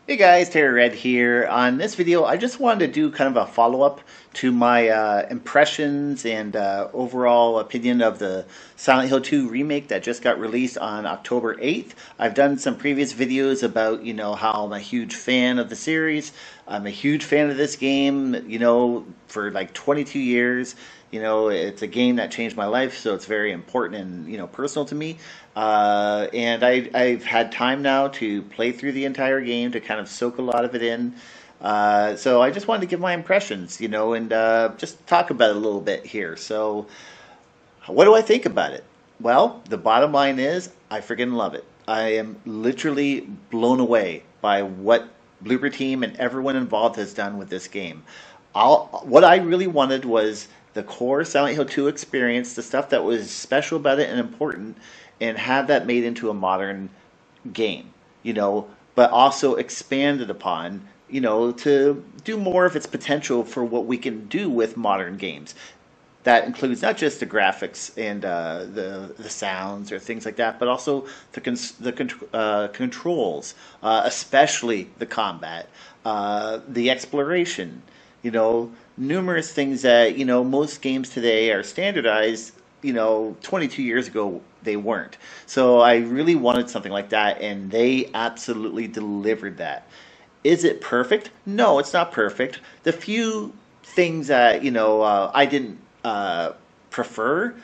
Hey guys, Terry Red here. On this video, I just wanted to do kind of a follow-up to my impressions and overall opinion of the Silent Hill 2 remake that just got released on October 8th. I've done some previous videos about, how I'm a huge fan of the series. I'm a huge fan of this game, for like 22 years. It's a game that changed my life, so it's very important and, personal to me. And I've had time now to play through the entire game to kind of soak a lot of it in. So I just wanted to give my impressions, and just talk about it a little bit here. So, what do I think about it? Well, the bottom line is I freaking love it. I am literally blown away by what Bloober Team and everyone involved has done with this game. What I really wanted was the core Silent Hill 2 experience, the stuff that was special about it and important, and have that made into a modern game, but also expanded upon, to do more of its potential for what we can do with modern games. That includes not just the graphics and the sounds or things like that, but also the controls, especially the combat, the exploration. Numerous things that most games today are standardized. 22 years ago they weren't. So I really wanted something like that, and they absolutely delivered that. Is it perfect? No, it's not perfect. The few things that I didn't prefer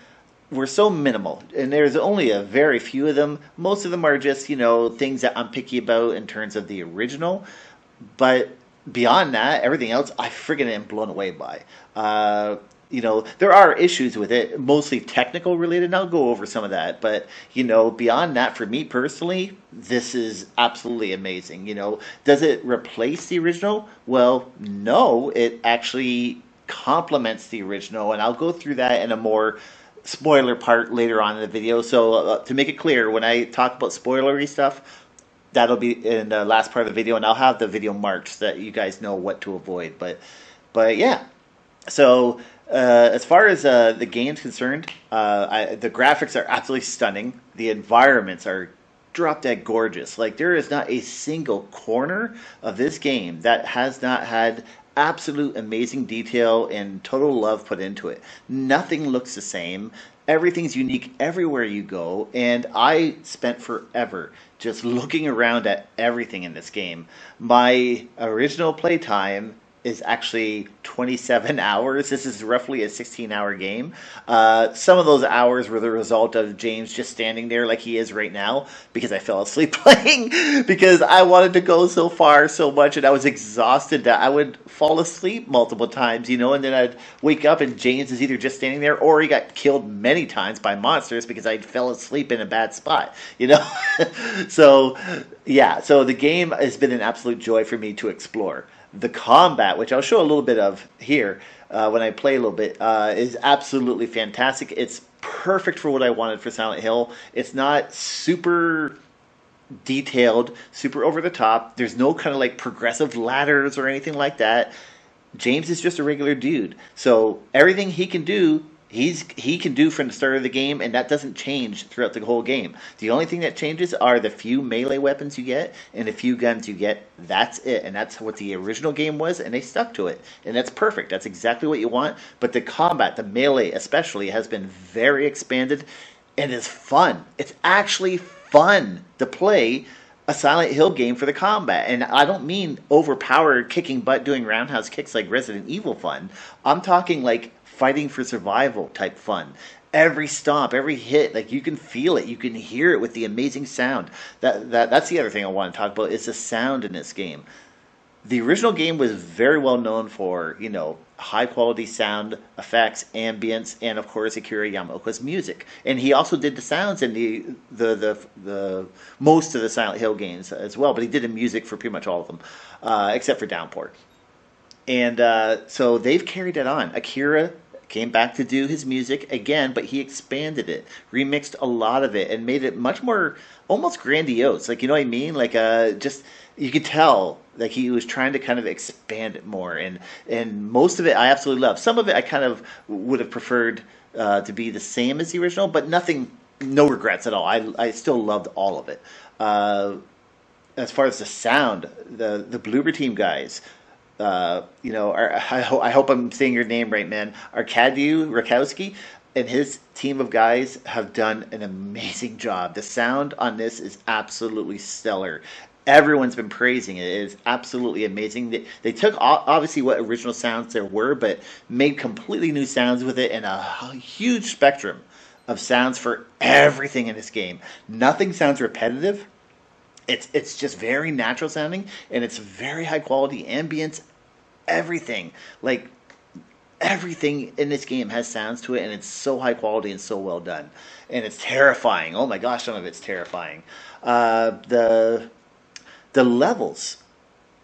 were so minimal, and there's only a very few of them. Most of them are just things that I'm picky about in terms of the original, but beyond that, everything else I friggin' am blown away by. There are issues with it, mostly technical related, and I'll go over some of that. But, beyond that, for me personally, this is absolutely amazing. Does it replace the original? Well, no, it actually complements the original, and I'll go through that in a more spoiler part later on in the video. So, to make it clear, when I talk about spoilery stuff, that'll be in the last part of the video, and I'll have the video marked so that you guys know what to avoid. But yeah. So as far as the game's concerned, the graphics are absolutely stunning. The environments are drop dead gorgeous. Like, there is not a single corner of this game that has not had absolute amazing detail and total love put into it. Nothing looks the same. Everything's unique everywhere you go, and I spent forever just looking around at everything in this game. My original playtime is actually 27 hours. This is roughly a 16-hour game. Some of those hours were the result of James just standing there like he is right now, because I fell asleep playing because I wanted to go so far so much, and I was exhausted that I would fall asleep multiple times, and then I'd wake up and James is either just standing there, or he got killed many times by monsters because I fell asleep in a bad spot. So yeah, so the game has been an absolute joy for me to explore. The combat, which I'll show a little bit of here when I play a little bit, is absolutely fantastic. It's perfect for what I wanted for Silent Hill. It's not super detailed, super over the top. There's no kind of like progressive ladders or anything like that. James is just a regular dude. So everything he can do, he can do from the start of the game, and that doesn't change throughout the whole game. The only thing that changes are the few melee weapons you get and the few guns you get. That's it, and that's what the original game was, and they stuck to it, and that's perfect. That's exactly what you want. But the combat, the melee especially, has been very expanded and is fun. It's actually fun to play a Silent Hill game for the combat. And I don't mean overpowered kicking butt doing roundhouse kicks like Resident Evil fun. I'm talking like fighting for survival type fun. Every stomp, every hit, like, you can feel it, you can hear it with the amazing sound. That's the other thing I want to talk about, is the sound in this game. The original game was very well known for, high quality sound effects, ambience, and of course Akira Yamaoka's music. And he also did the sounds in the most of the Silent Hill games as well. But he did the music for pretty much all of them, except for Downpour. And so they've carried it on. Akira came back to do his music again, but he expanded it, remixed a lot of it, and made it much more almost grandiose. Like, you know what I mean? Like, just, you could tell like he was trying to kind of expand it more, and most of it I absolutely love. Some of it I kind of would have preferred to be the same as the original, but no regrets at all. I still loved all of it. as far as the sound, the Bloober Team guys, I hope I'm saying your name right, man. Arkadiy Rakowski and his team of guys have done an amazing job. The sound on this is absolutely stellar. Everyone's been praising it. It is absolutely amazing. They took obviously what original sounds there were, but made completely new sounds with it and a huge spectrum of sounds for everything in this game. Nothing sounds repetitive. It's just very natural sounding, and it's very high quality ambience. Everything, like everything in this game has sounds to it, and it's so high quality and so well done, and it's terrifying. Oh my gosh, some of it's terrifying. The levels,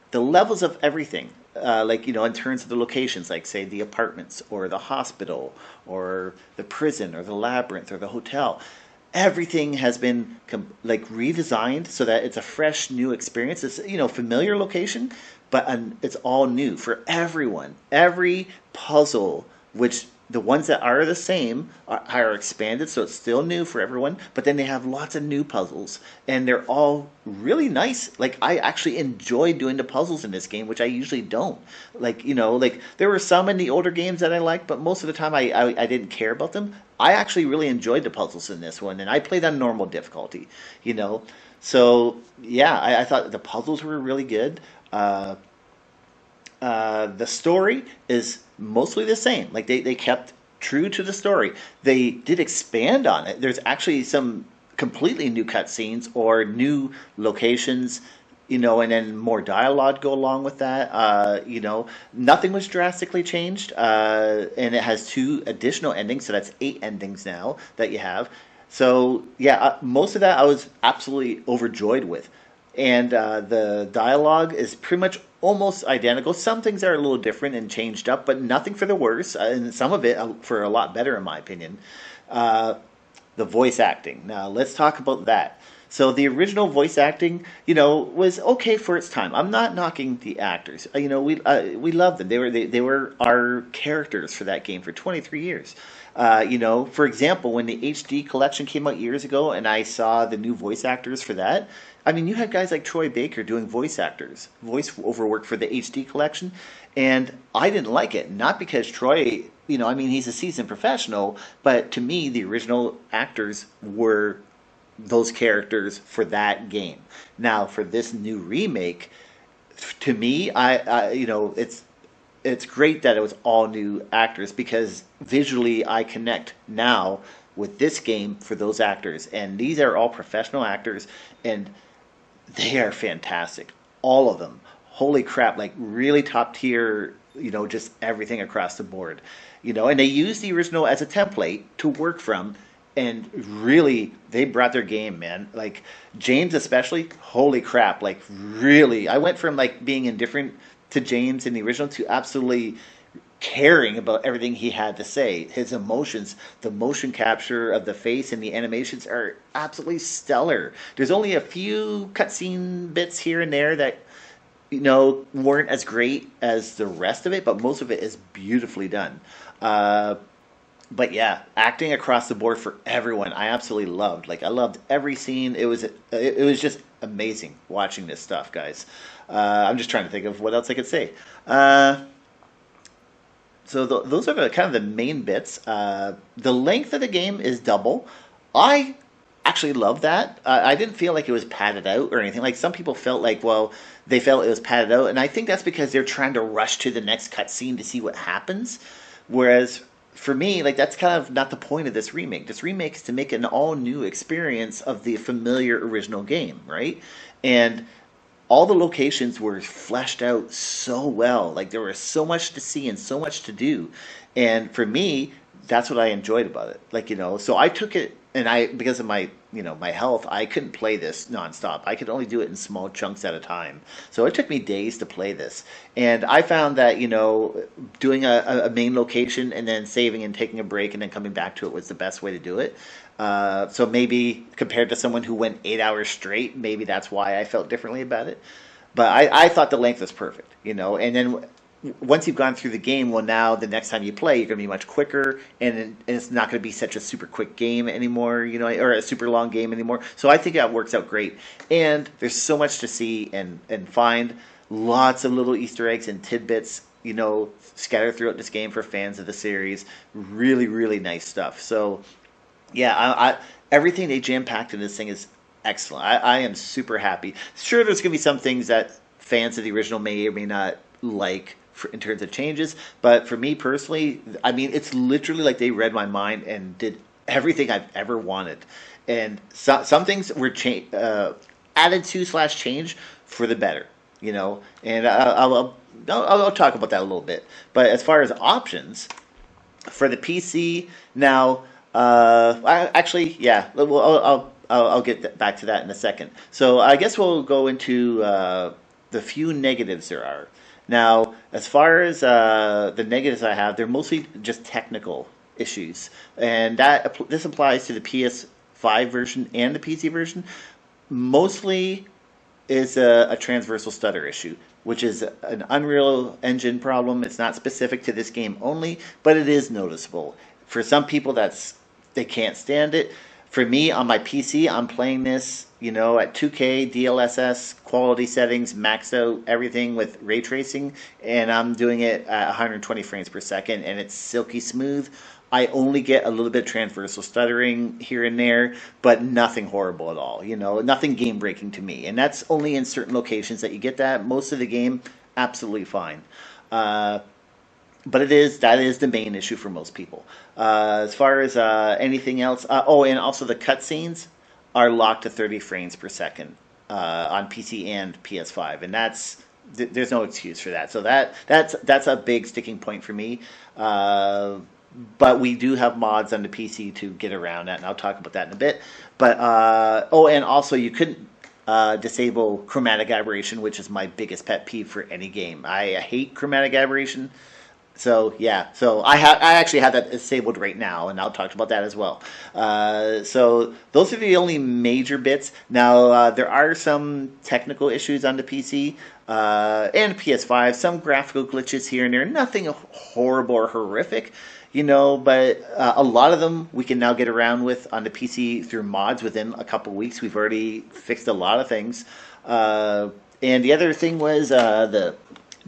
the levels of everything, like in terms of the locations, like say the apartments or the hospital or the prison or the labyrinth or the hotel. Everything has been like redesigned so that it's a fresh new experience. It's familiar location, but it's all new for everyone. Every puzzle, which the ones that are the same are expanded, so it's still new for everyone. But then they have lots of new puzzles, and they're all really nice. Like I actually enjoy doing the puzzles in this game, which I usually don't. Like there were some in the older games that I liked, but most of the time I didn't care about them. I actually really enjoyed the puzzles in this one, and I played on normal difficulty. So yeah, I thought the puzzles were really good. The story is mostly the same. Like they kept true to the story. They did expand on it. There's actually some completely new cutscenes or new locations, and then more dialogue go along with that. Nothing was drastically changed, and it has 2 additional endings, so that's 8 endings now that you have. So yeah, most of that I was absolutely overjoyed with, and the dialogue is pretty much almost identical. Some things are a little different and changed up, but nothing for the worse, and some of it for a lot better, in my opinion. Uh, the voice acting. Now let's talk about that. So the original voice acting, was okay for its time. I'm not knocking the actors. We love them. They were our characters for that game for 23 years. For example, when the HD collection came out years ago, and I saw the new voice actors for that. I mean, you had guys like Troy Baker doing voice over work for the HD collection, and I didn't like it. Not because Troy, he's a seasoned professional, but to me, the original actors were those characters for that game. Now, for this new remake, to me, it's great that it was all new actors because visually I connect now with this game for those actors, and these are all professional actors, and they are fantastic, all of them. Holy crap! Like really top tier, just everything across the board, And they use the original as a template to work from, and really they brought their game, man. Like James especially, holy crap! Like really, I went from like being indifferent to James in the original to absolutely caring about everything he had to say. His emotions, the motion capture of the face and the animations are absolutely stellar. There's only a few cutscene bits here and there that weren't as great as the rest of it, but most of it is beautifully done. But yeah, acting across the board for everyone, I absolutely loved. Like I loved every scene. It was just amazing watching this stuff, guys. I'm just trying to think of what else I could say. So those are the kind of the main bits. The length of the game is double. I actually love that. I didn't feel like it was padded out or anything. Like some people felt like, well, they felt it was padded out, and I think that's because they're trying to rush to the next cutscene to see what happens. Whereas for me, like that's kind of not the point of this remake. This remake is to make an all new experience of the familiar original game, right? And all the locations were fleshed out so well. Like there was so much to see and so much to do. And for me, that's what I enjoyed about it. Like, so I took it, and because of my, my health, I couldn't play this nonstop. I could only do it in small chunks at a time. So it took me days to play this. And I found that, doing a main location and then saving and taking a break and then coming back to it was the best way to do it. So maybe compared to someone who went 8 hours straight, maybe that's why I felt differently about it. But I thought the length was perfect, And then once you've gone through the game, well, now the next time you play, you're going to be much quicker, and it's not going to be such a super quick game anymore, or a super long game anymore. So I think that works out great. And there's so much to see and find. Lots of little Easter eggs and tidbits, scattered throughout this game for fans of the series. Really, really nice stuff. So, yeah, everything they jam-packed in this thing is excellent. I am super happy. Sure, there's going to be some things that fans of the original may or may not like in terms of changes, but for me personally, I mean, it's literally like they read my mind and did everything I've ever wanted. And some things were added to / changed for the better, And I'll talk about that a little bit. But as far as options for the PC now, I'll get back to that in a second. So I guess we'll go into the few negatives there are. Now, as far as the negatives I have, they're mostly just technical issues, and this applies to the PS5 version and the PC version. Mostly is a transversal stutter issue, which is an Unreal Engine problem. It's not specific to this game only, but it is noticeable. For some people, they can't stand it. For me, on my PC, I'm playing this, at 2K, DLSS, quality settings, maxed out everything with ray tracing, and I'm doing it at 120 frames per second, and it's silky smooth. I only get a little bit of transversal stuttering here and there, but nothing horrible at all, nothing game-breaking to me. And that's only in certain locations that you get that. Most of the game, absolutely fine. But that is the main issue for most people. As far as anything else, and also the cutscenes are locked to 30 frames per second on PC and PS5, and there's no excuse for that. So that's a big sticking point for me. But we do have mods on the PC to get around that, and I'll talk about that in a bit. But and also you couldn't disable chromatic aberration, which is my biggest pet peeve for any game. I hate chromatic aberration. So yeah, so I actually have that disabled right now, and I'll talk about that as well. So those are the only major bits. Now there are some technical issues on the PC and PS5, some graphical glitches here and there. Nothing horrible or horrific, but a lot of them we can now get around with on the PC through mods within a couple weeks. We've already fixed a lot of things. And the other thing was the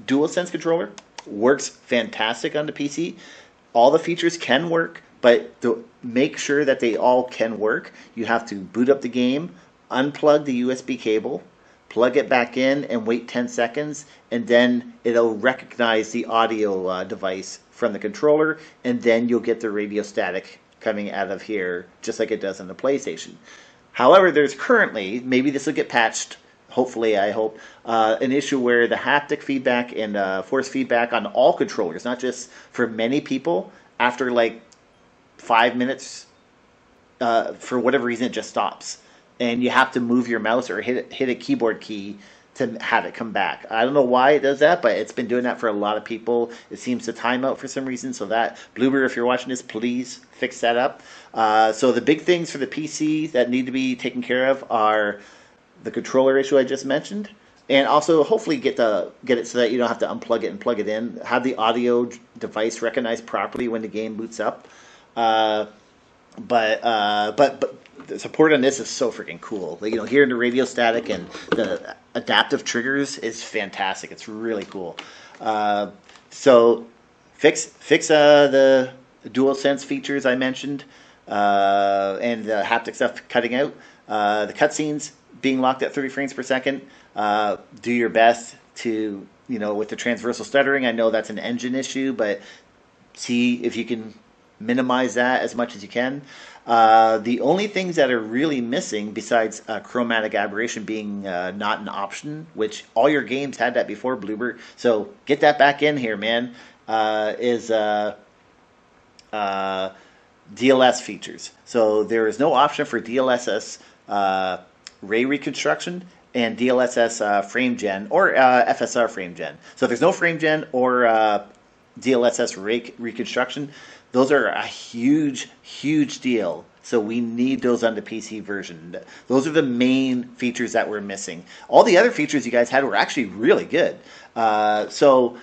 DualSense controller. Works fantastic on the PC. All the features can work, but to make sure that they all can work, you have to boot up the game, unplug the USB cable, plug it back in, and wait 10 seconds, and then it'll recognize the audio device from the controller, and then you'll get the radio static coming out of here, just like it does on the PlayStation. However, there's currently, maybe this will get patched, hopefully, I hope, an issue where the haptic feedback and force feedback on all controllers, not just for many people, after like 5 minutes, for whatever reason, it just stops. And you have to move your mouse or hit a keyboard key to have it come back. I don't know why it does that, but it's been doing that for a lot of people. It seems to time out for some reason. So that, Bloober, if you're watching this, please fix that up. So the big things for the PC that need to be taken care of are the controller issue I just mentioned, and also hopefully get it so that you don't have to unplug it and plug it in. Have the audio device recognize properly when the game boots up. But the support on this is so freaking cool. Hearing the radio static and the adaptive triggers is fantastic. It's really cool. So fix the DualSense features I mentioned, and the haptic stuff cutting out. The cutscenes being locked at 30 frames per second. Do your best to, with the transversal stuttering. I know that's an engine issue, but see if you can minimize that as much as you can. The only things that are really missing, besides chromatic aberration being not an option, which all your games had that before, Bloober, so get that back in here, man, is DLS features. So there is no option for DLSS ray reconstruction and DLSS Frame Gen or FSR Frame Gen. So if there's no Frame Gen or DLSS ray reconstruction, those are a huge, huge deal. So we need those on the PC version. Those are the main features that we're missing. All the other features you guys had were actually really good. So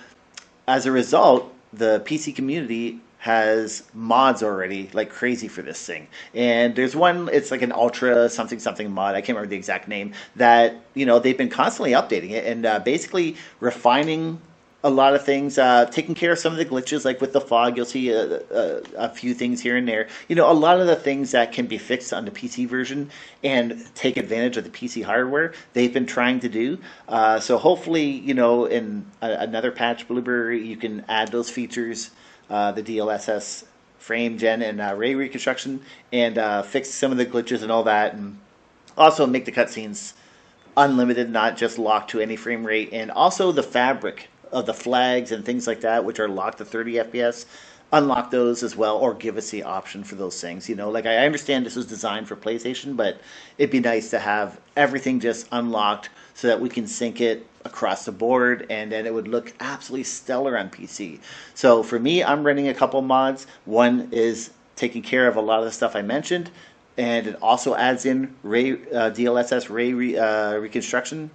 as a result, the PC community has mods already like crazy for this thing. And there's one, it's like an ultra something something mod. I can't remember the exact name. That they've been constantly updating it and basically refining a lot of things, taking care of some of the glitches, like with the fog. You'll see a few things here and there. A lot of the things that can be fixed on the PC version and take advantage of the PC hardware, they've been trying to do. So hopefully, in another patch, Bloober, you can add those features, the DLSS Frame Gen and ray reconstruction, and fix some of the glitches and all that, and also make the cutscenes unlimited, not just locked to any frame rate, and also the fabric of the flags and things like that, which are locked to 30 FPS, unlock those as well, or give us the option for those things. Like I understand this was designed for PlayStation, but it'd be nice to have everything just unlocked so that we can sync it across the board, and then it would look absolutely stellar on PC. So for me, I'm running a couple mods. One is taking care of a lot of the stuff I mentioned, and it also adds in DLSS ray reconstruction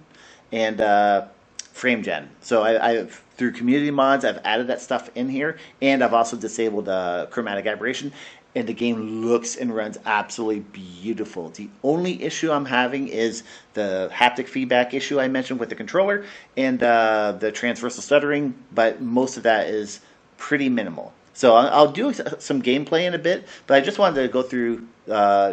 and Frame Gen. So I've through community mods, I've added that stuff in here, and I've also disabled chromatic aberration, and the game looks and runs absolutely beautiful. The only issue I'm having is the haptic feedback issue I mentioned with the controller and the transversal stuttering, but most of that is pretty minimal. So I'll do some gameplay in a bit, but I just wanted to go through,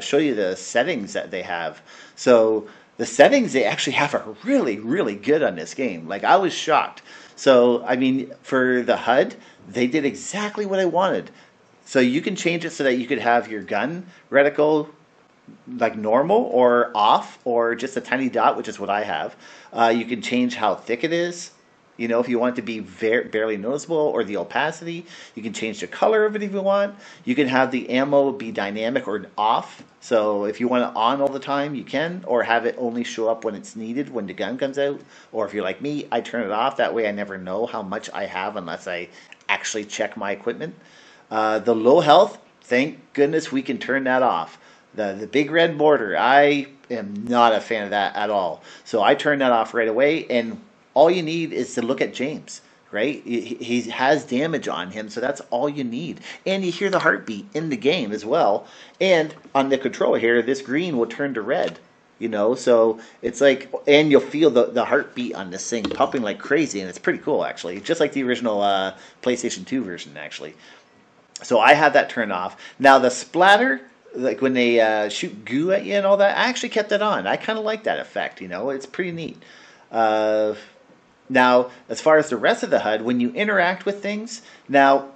show you the settings that they have. So the settings they actually have are really, really good on this game. Like, I was shocked. So, I mean, for the HUD, they did exactly what I wanted. So you can change it so that you could have your gun reticle like normal or off or just a tiny dot, which is what I have. You can change how thick it is. If you want it to be barely noticeable, or the opacity. You can change the color of it if you want. You can have the ammo be dynamic or off. So if you want it on all the time, you can, or have it only show up when it's needed, when the gun comes out. Or if you're like me, I turn it off. That way I never know how much I have unless I actually check my equipment. The low health, thank goodness we can turn that off. The big red border, I am not a fan of that at all. So I turned that off right away, and all you need is to look at James, right? He has damage on him, so that's all you need. And you hear the heartbeat in the game as well. And on the controller here, this green will turn to red, So it's like, and you'll feel the heartbeat on this thing pumping like crazy, and it's pretty cool, actually. Just like the original PlayStation 2 version, actually. So I have that turned off. Now the splatter, like when they shoot goo at you and all that, I actually kept it on. I kind of like that effect, It's pretty neat. Now, as far as the rest of the HUD, when you interact with things, now,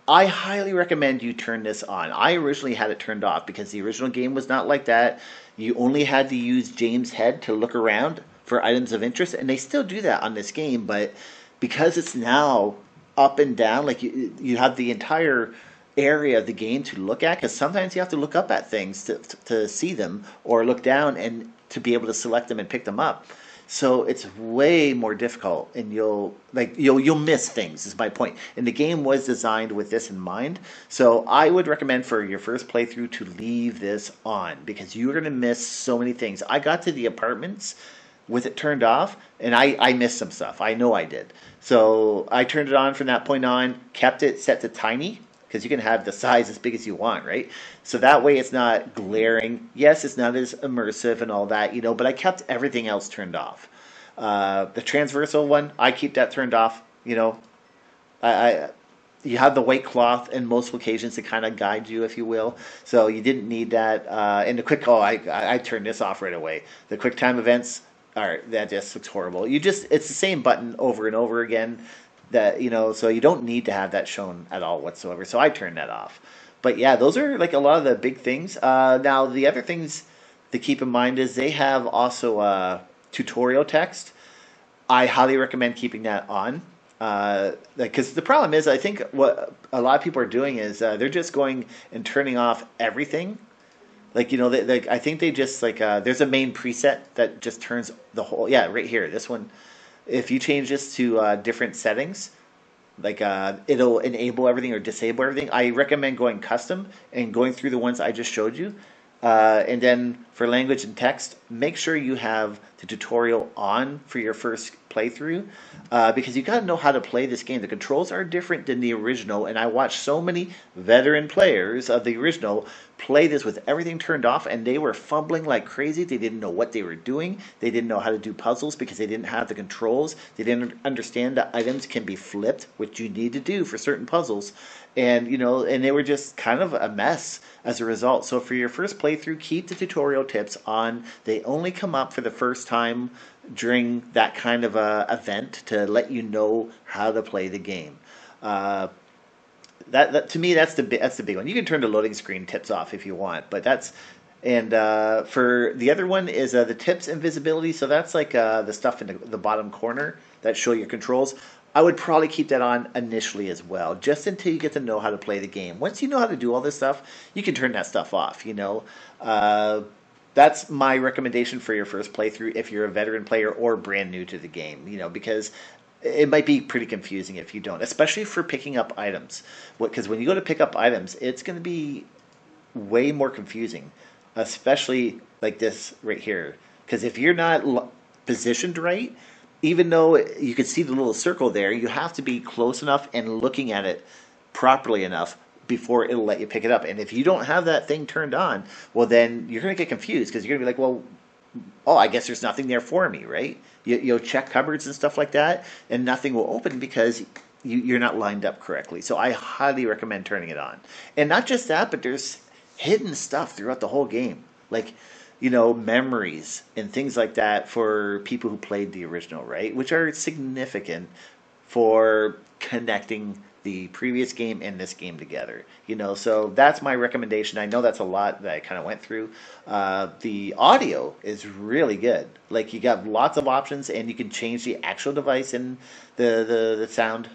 I highly recommend you turn this on. I originally had it turned off because the original game was not like that. You only had to use James' head to look around for items of interest, and they still do that on this game, but because it's now up and down, like you have the entire area of the game to look at, because sometimes you have to look up at things to see them, or look down and to be able to select them and pick them up. So it's way more difficult, and you'll miss things, is my point. And the game was designed with this in mind. So I would recommend for your first playthrough to leave this on, because you're going to miss so many things. I got to the apartments with it turned off, and I missed some stuff. I know I did. So I turned it on from that point on, kept it set to tiny, because you can have the size as big as you want, right? So that way it's not glaring. Yes, it's not as immersive and all that, but I kept everything else turned off. The transversal one, I keep that turned off. I you have the white cloth in most occasions to kind of guide you, if you will. So you didn't need that. And the quick, I turned this off right away. The quick time events, that just looks horrible. It's the same button over and over again. So you don't need to have that shown at all whatsoever. So I turned that off. But yeah, those are like a lot of the big things. Now the other things to keep in mind is they have also tutorial text. I highly recommend keeping that on. Because the problem is, I think what a lot of people are doing is they're just going and turning off everything. I think they just there's a main preset that just turns the whole, right here, this one. If you change this to different settings, it'll enable everything or disable everything. I recommend going custom and going through the ones I just showed you. And then for language and text, make sure you have the tutorial on for your first playthrough, because you got to know how to play this game. The controls are different than the original, and I watched so many veteran players of the original play this with everything turned off, and they were fumbling like crazy. They didn't know what they were doing. They didn't know how to do puzzles because they didn't have the controls. They didn't understand that items can be flipped, which you need to do for certain puzzles. And and they were just kind of a mess as a result. So for your first playthrough, keep the tutorial tips on. They only come up for the first time during that kind of a event to let you know how to play the game. That to me, that's the big one. You can turn the loading screen tips off if you want, but that's and for the other one is the tips and visibility. So that's like the stuff in the bottom corner that show your controls. I would probably keep that on initially as well, just until you get to know how to play the game. Once you know how to do all this stuff, you can turn that stuff off. That's my recommendation for your first playthrough if you're a veteran player or brand new to the game. Because it might be pretty confusing if you don't, especially for picking up items. Because when you go to pick up items, it's going to be way more confusing, especially like this right here. Because if you're not positioned right, even though you can see the little circle there, you have to be close enough and looking at it properly enough before it'll let you pick it up. And if you don't have that thing turned on, well, then you're going to get confused because you're going to be like, well, oh, I guess there's nothing there for me, right? You'll check cupboards and stuff like that, and nothing will open because you're not lined up correctly. So I highly recommend turning it on. And not just that, but there's hidden stuff throughout the whole game. Like, memories and things like that for people who played the original, right? Which are significant for connecting the previous game and this game together. So that's my recommendation. I know that's a lot that I kind of went through. The audio is really good. Like, you got lots of options, and you can change the actual device in the sound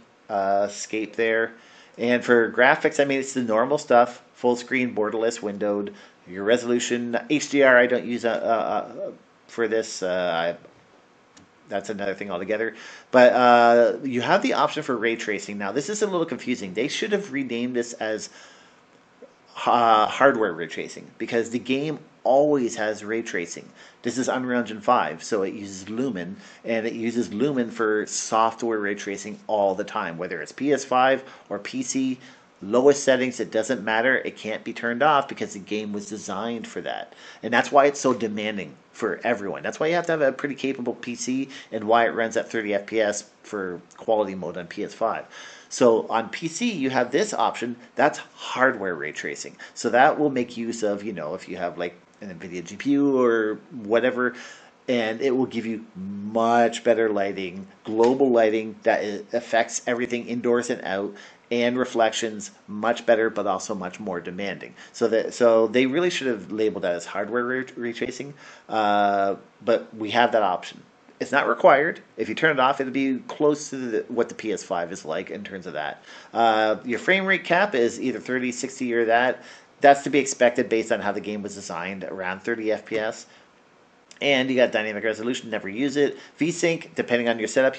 scape there. And for graphics, I mean, it's the normal stuff: full screen, borderless, windowed. Your resolution, HDR, I don't use for this. That's another thing altogether. But you have the option for ray tracing. Now, this is a little confusing. They should have renamed this as hardware ray tracing, because the game always has ray tracing. This is Unreal Engine 5, so it uses Lumen, and it uses Lumen for software ray tracing all the time, whether it's PS5 or PC. Lowest settings, it doesn't matter. It can't be turned off because the game was designed for that. And that's why it's so demanding for everyone. That's why you have to have a pretty capable PC, and why it runs at 30 FPS for quality mode on PS5. So on PC, you have this option. That's hardware ray tracing. So that will make use of, if you have like an NVIDIA GPU or whatever, and it will give you much better lighting, global lighting that affects everything indoors and out, and reflections much better, but also much more demanding. So they really should have labeled that as hardware ray tracing, but we have that option. It's not required. If you turn it off, it'll be close to what the PS5 is like in terms of that. Your frame rate cap is either 30, 60, or that. That's to be expected based on how the game was designed, around 30 FPS. And you got dynamic resolution, never use it. VSync, depending on your setup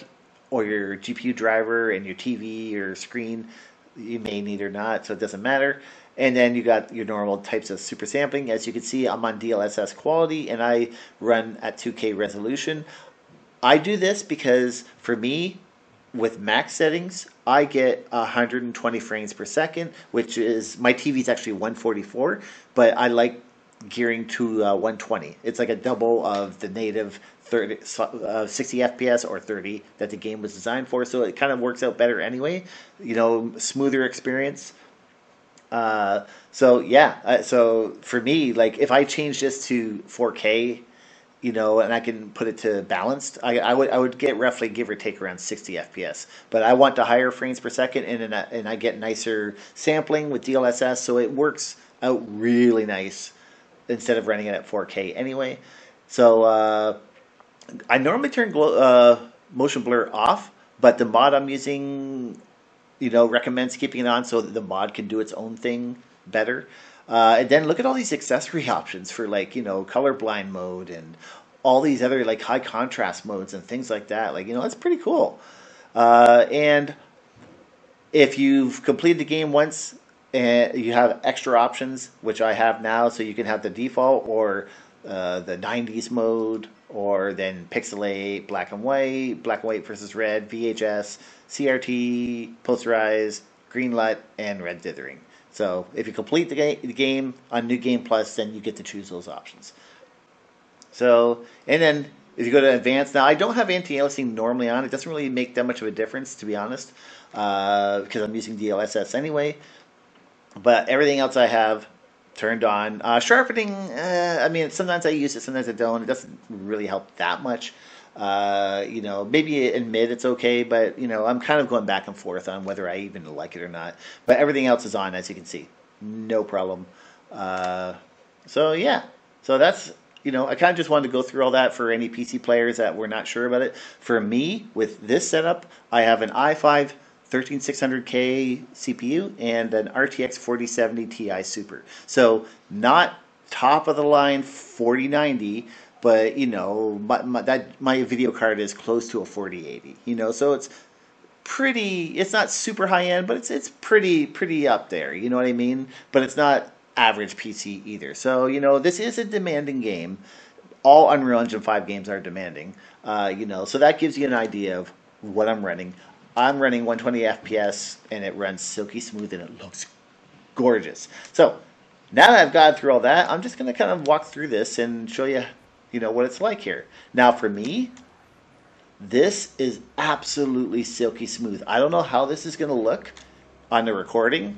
or your GPU driver and your TV or screen, you may need or not, so it doesn't matter. And then you got your normal types of super sampling. As you can see, I'm on DLSS quality, and I run at 2K resolution. I do this because, for me, with max settings, I get 120 frames per second, which is, my TV is actually 144, but I like gearing to 120. It's like a double of the native 60 FPS or 30 that the game was designed for, so it kind of works out better anyway. Smoother experience. So for me, like, if I change this to 4K, and I can put it to balanced, I would get roughly, give or take, around 60 FPS. But I want the higher frames per second, and I get nicer sampling with DLSS, so it works out really nice instead of running it at 4K anyway. So I normally turn motion blur off, but the mod I'm using, recommends keeping it on so that the mod can do its own thing better. And then look at all these accessory options for, like, colorblind mode and all these other, like, high contrast modes and things like that. Like, that's pretty cool. And if you've completed the game once and you have extra options, which I have now, so you can have the default or the 90s mode, or then pixelate, black and white versus red, VHS, CRT, posterized, green LUT, and red dithering. So if you complete the game on New Game Plus, then you get to choose those options. So, and then if you go to advanced, now I don't have anti-aliasing normally on. It doesn't really make that much of a difference, to be honest, because I'm using DLSS anyway. But everything else I have turned on. Sharpening, I mean, sometimes I use it, sometimes I don't. It doesn't really help that much. Maybe in mid it's okay, but, I'm kind of going back and forth on whether I even like it or not. But everything else is on, as you can see. No problem. Yeah. So that's, I kind of just wanted to go through all that for any PC players that were not sure about it. For me, with this setup, I have an i5 13600K CPU and an RTX 4070 Ti Super. So not top of the line 4090, but my video card is close to a 4080. So it's pretty. It's not super high end, but it's pretty up there. You know what I mean? But it's not average PC either. So this is a demanding game. All Unreal Engine 5 games are demanding. So that gives you an idea of what I'm running. I'm running 120 FPS, and it runs silky smooth, and it looks gorgeous. So now that I've gone through all that, I'm just going to kind of walk through this and show you, what it's like here. Now, for me, this is absolutely silky smooth. I don't know how this is going to look on the recording,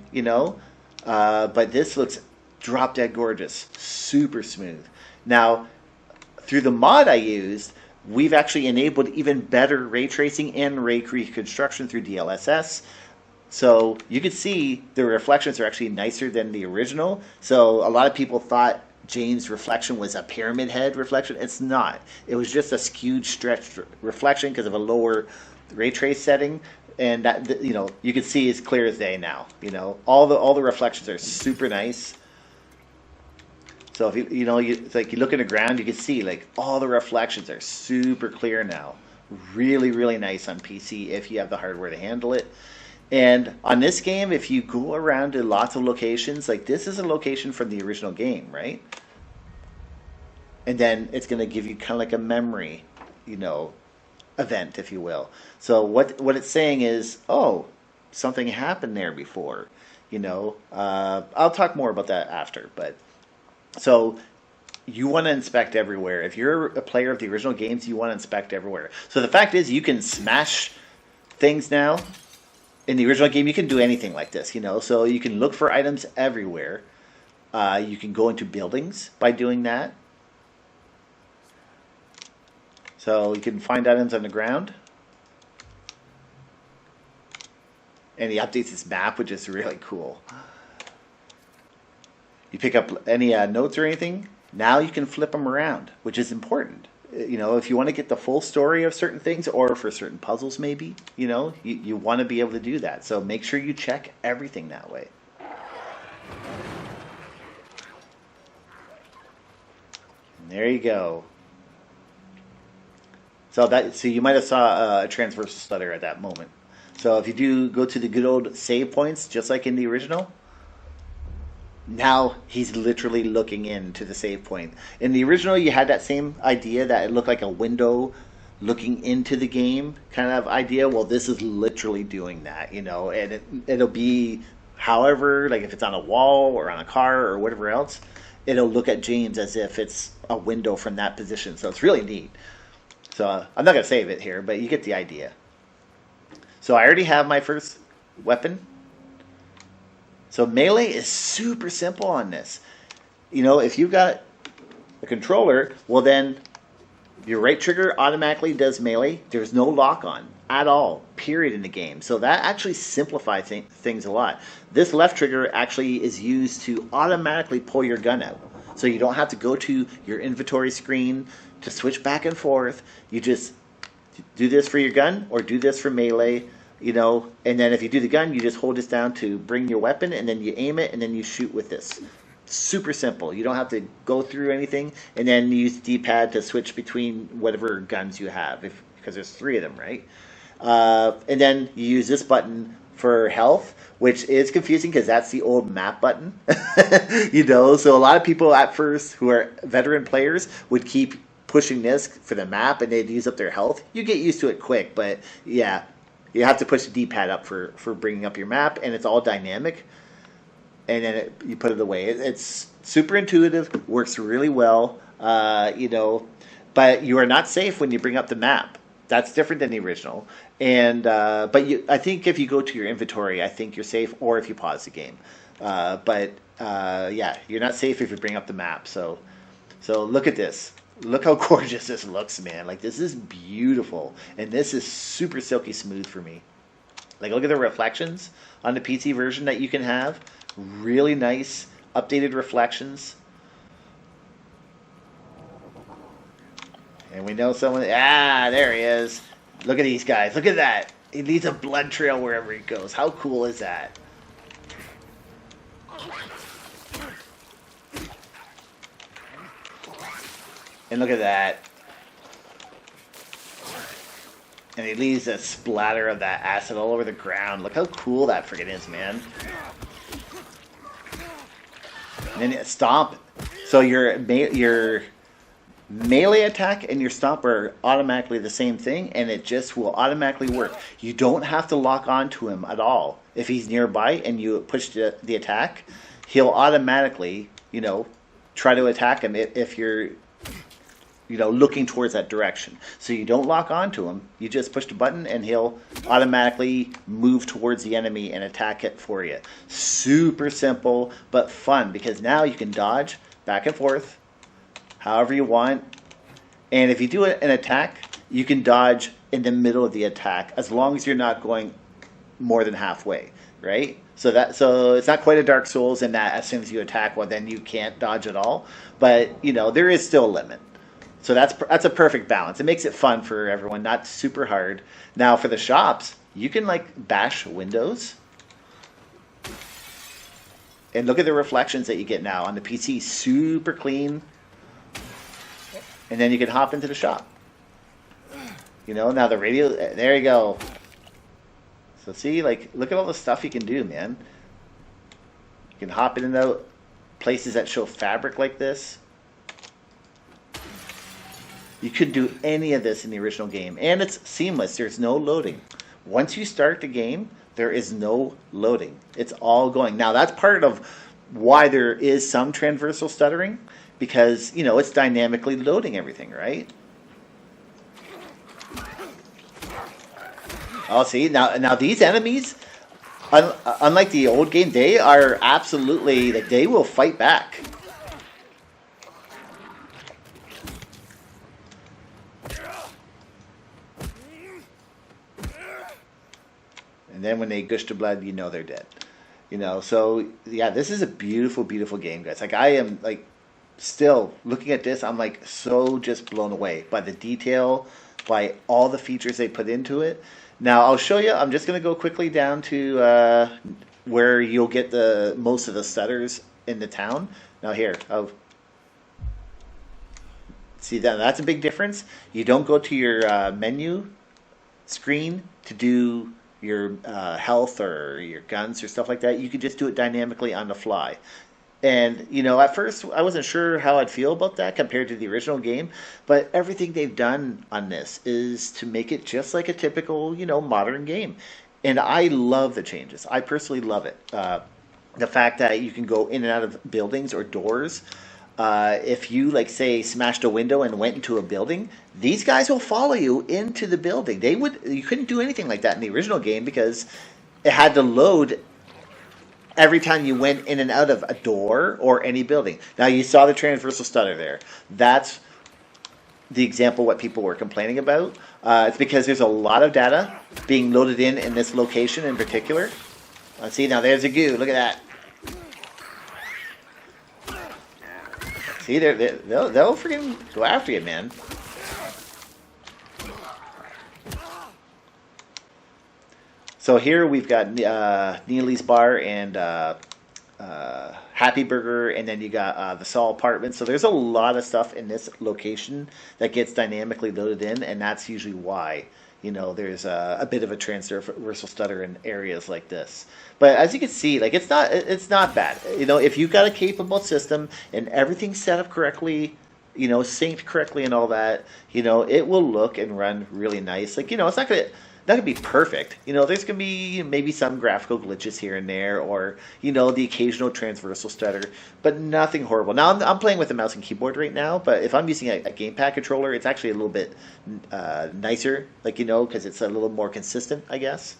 but this looks drop dead gorgeous, super smooth. Now, through the mod I used, we've actually enabled even better ray tracing and ray reconstruction through DLSS. So you can see the reflections are actually nicer than the original. So a lot of people thought James' reflection was a pyramid head reflection. It's not. It was just a skewed, stretched reflection because of a lower ray trace setting. And that, you can see it's clear as day now. All the reflections are super nice. So if it's like you look at the ground, you can see like all the reflections are super clear now. Really, really nice on PC if you have the hardware to handle it. And on this game, if you go around to lots of locations, like this is a location from the original game, right? And then it's going to give you kind of like a memory, event, if you will. So what it's saying is, oh, something happened there before. I'll talk more about that after, but. So you want to inspect everywhere. If you're a player of the original games, you want to inspect everywhere. So the fact is, you can smash things now. In the original game, you can do anything like this, So you can look for items everywhere. You can go into buildings by doing that. So you can find items on the ground. And he updates this map, which is really cool. You pick up any notes or anything, now you can flip them around, which is important. If you want to get the full story of certain things, or for certain puzzles maybe, you want to be able to do that. So make sure you check everything that way. And there you go. So you might have saw a transversal stutter at that moment. So if you do go to the good old save points, just like in the original, now he's literally looking into the save point. In the original, you had that same idea that it looked like a window looking into the game kind of idea. Well, this is literally doing that, and it'll be however, like if it's on a wall or on a car or whatever else, it'll look at James as if it's a window from that position. So it's really neat. So I'm not going to save it here, but you get the idea. So I already have my first weapon. So melee is super simple on this. If you've got a controller, well then your right trigger automatically does melee. There's no lock on at all, period, in the game. So that actually simplifies things a lot. This left trigger actually is used to automatically pull your gun out. So you don't have to go to your inventory screen to switch back and forth. You just do this for your gun or do this for melee. And then if you do the gun, you just hold this down to bring your weapon, and then you aim it, and then you shoot with this. Super simple. You don't have to go through anything, and then use the D-pad to switch between whatever guns you have, because there's 3 of them, right? And then you use this button for health, which is confusing because that's the old map button. You know, so a lot of people at first who are veteran players would keep pushing this for the map and they'd use up their health. You get used to it quick, but yeah, you have to push the D-pad up for bringing up your map, and it's all dynamic. And then you put it away. It's super intuitive, works really well, you know, but you are not safe when you bring up the map. That's different than the original. And but I think if you go to your inventory, I think you're safe, or if you pause the game. Yeah, you're not safe if you bring up the map. So look at this. Look how gorgeous this looks, man. Like, this is beautiful. And this is super silky smooth for me. Like, look at the reflections on the PC version that you can have. Really nice, updated reflections. And we know someone... Ah, there he is. Look at these guys. Look at that. He leaves a blood trail wherever he goes. How cool is that? And look at that. And he leaves a splatter of that acid all over the ground. Look how cool that friggin' is, man. And then stomp. So your melee attack and your stomp are automatically the same thing, and it just will automatically work. You don't have to lock onto him at all. If he's nearby and you push the attack, he'll automatically, you know, try to attack him if you're, you know, looking towards that direction. So you don't lock onto him. You just push the button and he'll automatically move towards the enemy and attack it for you. Super simple, but fun, because now you can dodge back and forth however you want. And if you do an attack, you can dodge in the middle of the attack as long as you're not going more than halfway, right? So it's not quite a Dark Souls in that as soon as you attack, well, then you can't dodge at all. But, you know, there is still a limit. So that's a perfect balance. It makes it fun for everyone, not super hard. Now for the shops, you can like bash windows. And look at the reflections that you get now on the PC, super clean. And then you can hop into the shop. You know, now the radio, there you go. So see, like, look at all the stuff you can do, man. You can hop in and out places that show fabric like this. You could do any of this in the original game, and it's seamless. There's no loading. Once you start the game, there is no loading. It's all going. Now, that's part of why there is some transversal stuttering, because, you know, it's dynamically loading everything, right? Oh, see, now these enemies, unlike the old game, they are absolutely, like, they will fight back. And then when they gush to blood, you know they're dead. You know, so yeah, this is a beautiful, beautiful game, guys. Like, I am like still looking at this, I'm like so just blown away by the detail, by all the features they put into it. Now I'll show you. I'm just gonna go quickly down to where you'll get the most of the stutters in the town. Now here, see that that's a big difference. You don't go to your menu screen to do your health or your guns or stuff like that. You can just do it dynamically on the fly. And, you know, at first I wasn't sure how I'd feel about that compared to the original game, but everything they've done on this is to make it just like a typical, you know, modern game. And I love the changes. I personally love it. The fact that you can go in and out of buildings or doors. If you, like, say, smashed a window and went into a building, these guys will follow you into the building. You couldn't do anything like that in the original game because it had to load every time you went in and out of a door or any building. Now, you saw the transversal stutter there. That's the example what people were complaining about. It's because there's a lot of data being loaded in this location in particular. See, now there's a goo. Look at that. See, they'll freaking go after you, man. So here we've got Neely's Bar and Happy Burger, and then you got the Saul Apartments. So there's a lot of stuff in this location that gets dynamically loaded in, and that's usually why there's a bit of a transversal stutter in areas like this. But as you can see, like it's not bad. If you've got a capable system and everything's set up correctly, synced correctly and all that, it will look and run really nice. Like it's not gonna be perfect. There's gonna be maybe some graphical glitches here and there, or the occasional transversal stutter, but nothing horrible. Now I'm playing with a mouse and keyboard right now, but if I'm using a gamepad controller, it's actually a little bit nicer, like because it's a little more consistent, I guess.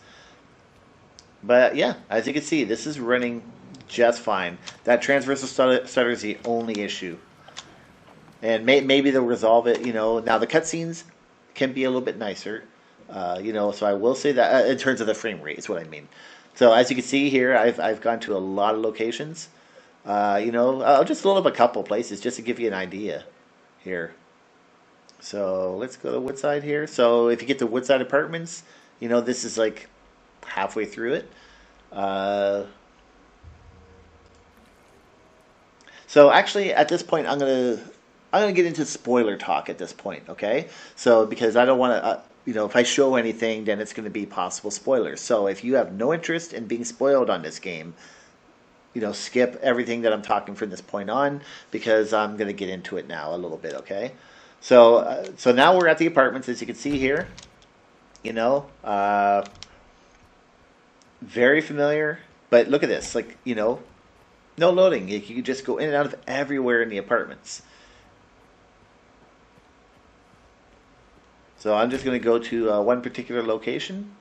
But yeah, as you can see, this is running just fine. That transversal stutter is the only issue, and maybe they'll resolve it. Now the cutscenes can be a little bit nicer. So I will say that in terms of the frame rate is what I mean. So as you can see here, I've gone to a lot of locations. I'll just load up a couple places just to give you an idea here. So let's go to Woodside here. So if you get to Woodside Apartments, this is like halfway through it. So actually, at this point, I'm gonna get into spoiler talk at this point. Okay, so because I don't want to. If I show anything, then it's going to be possible spoilers. So if you have no interest in being spoiled on this game, skip everything that I'm talking from this point on, because I'm going to get into it now a little bit, okay? So now we're at the apartments, as you can see here. Very familiar, but look at this, like, no loading. You can just go in and out of everywhere in the apartments. So I'm just going to go to one particular location.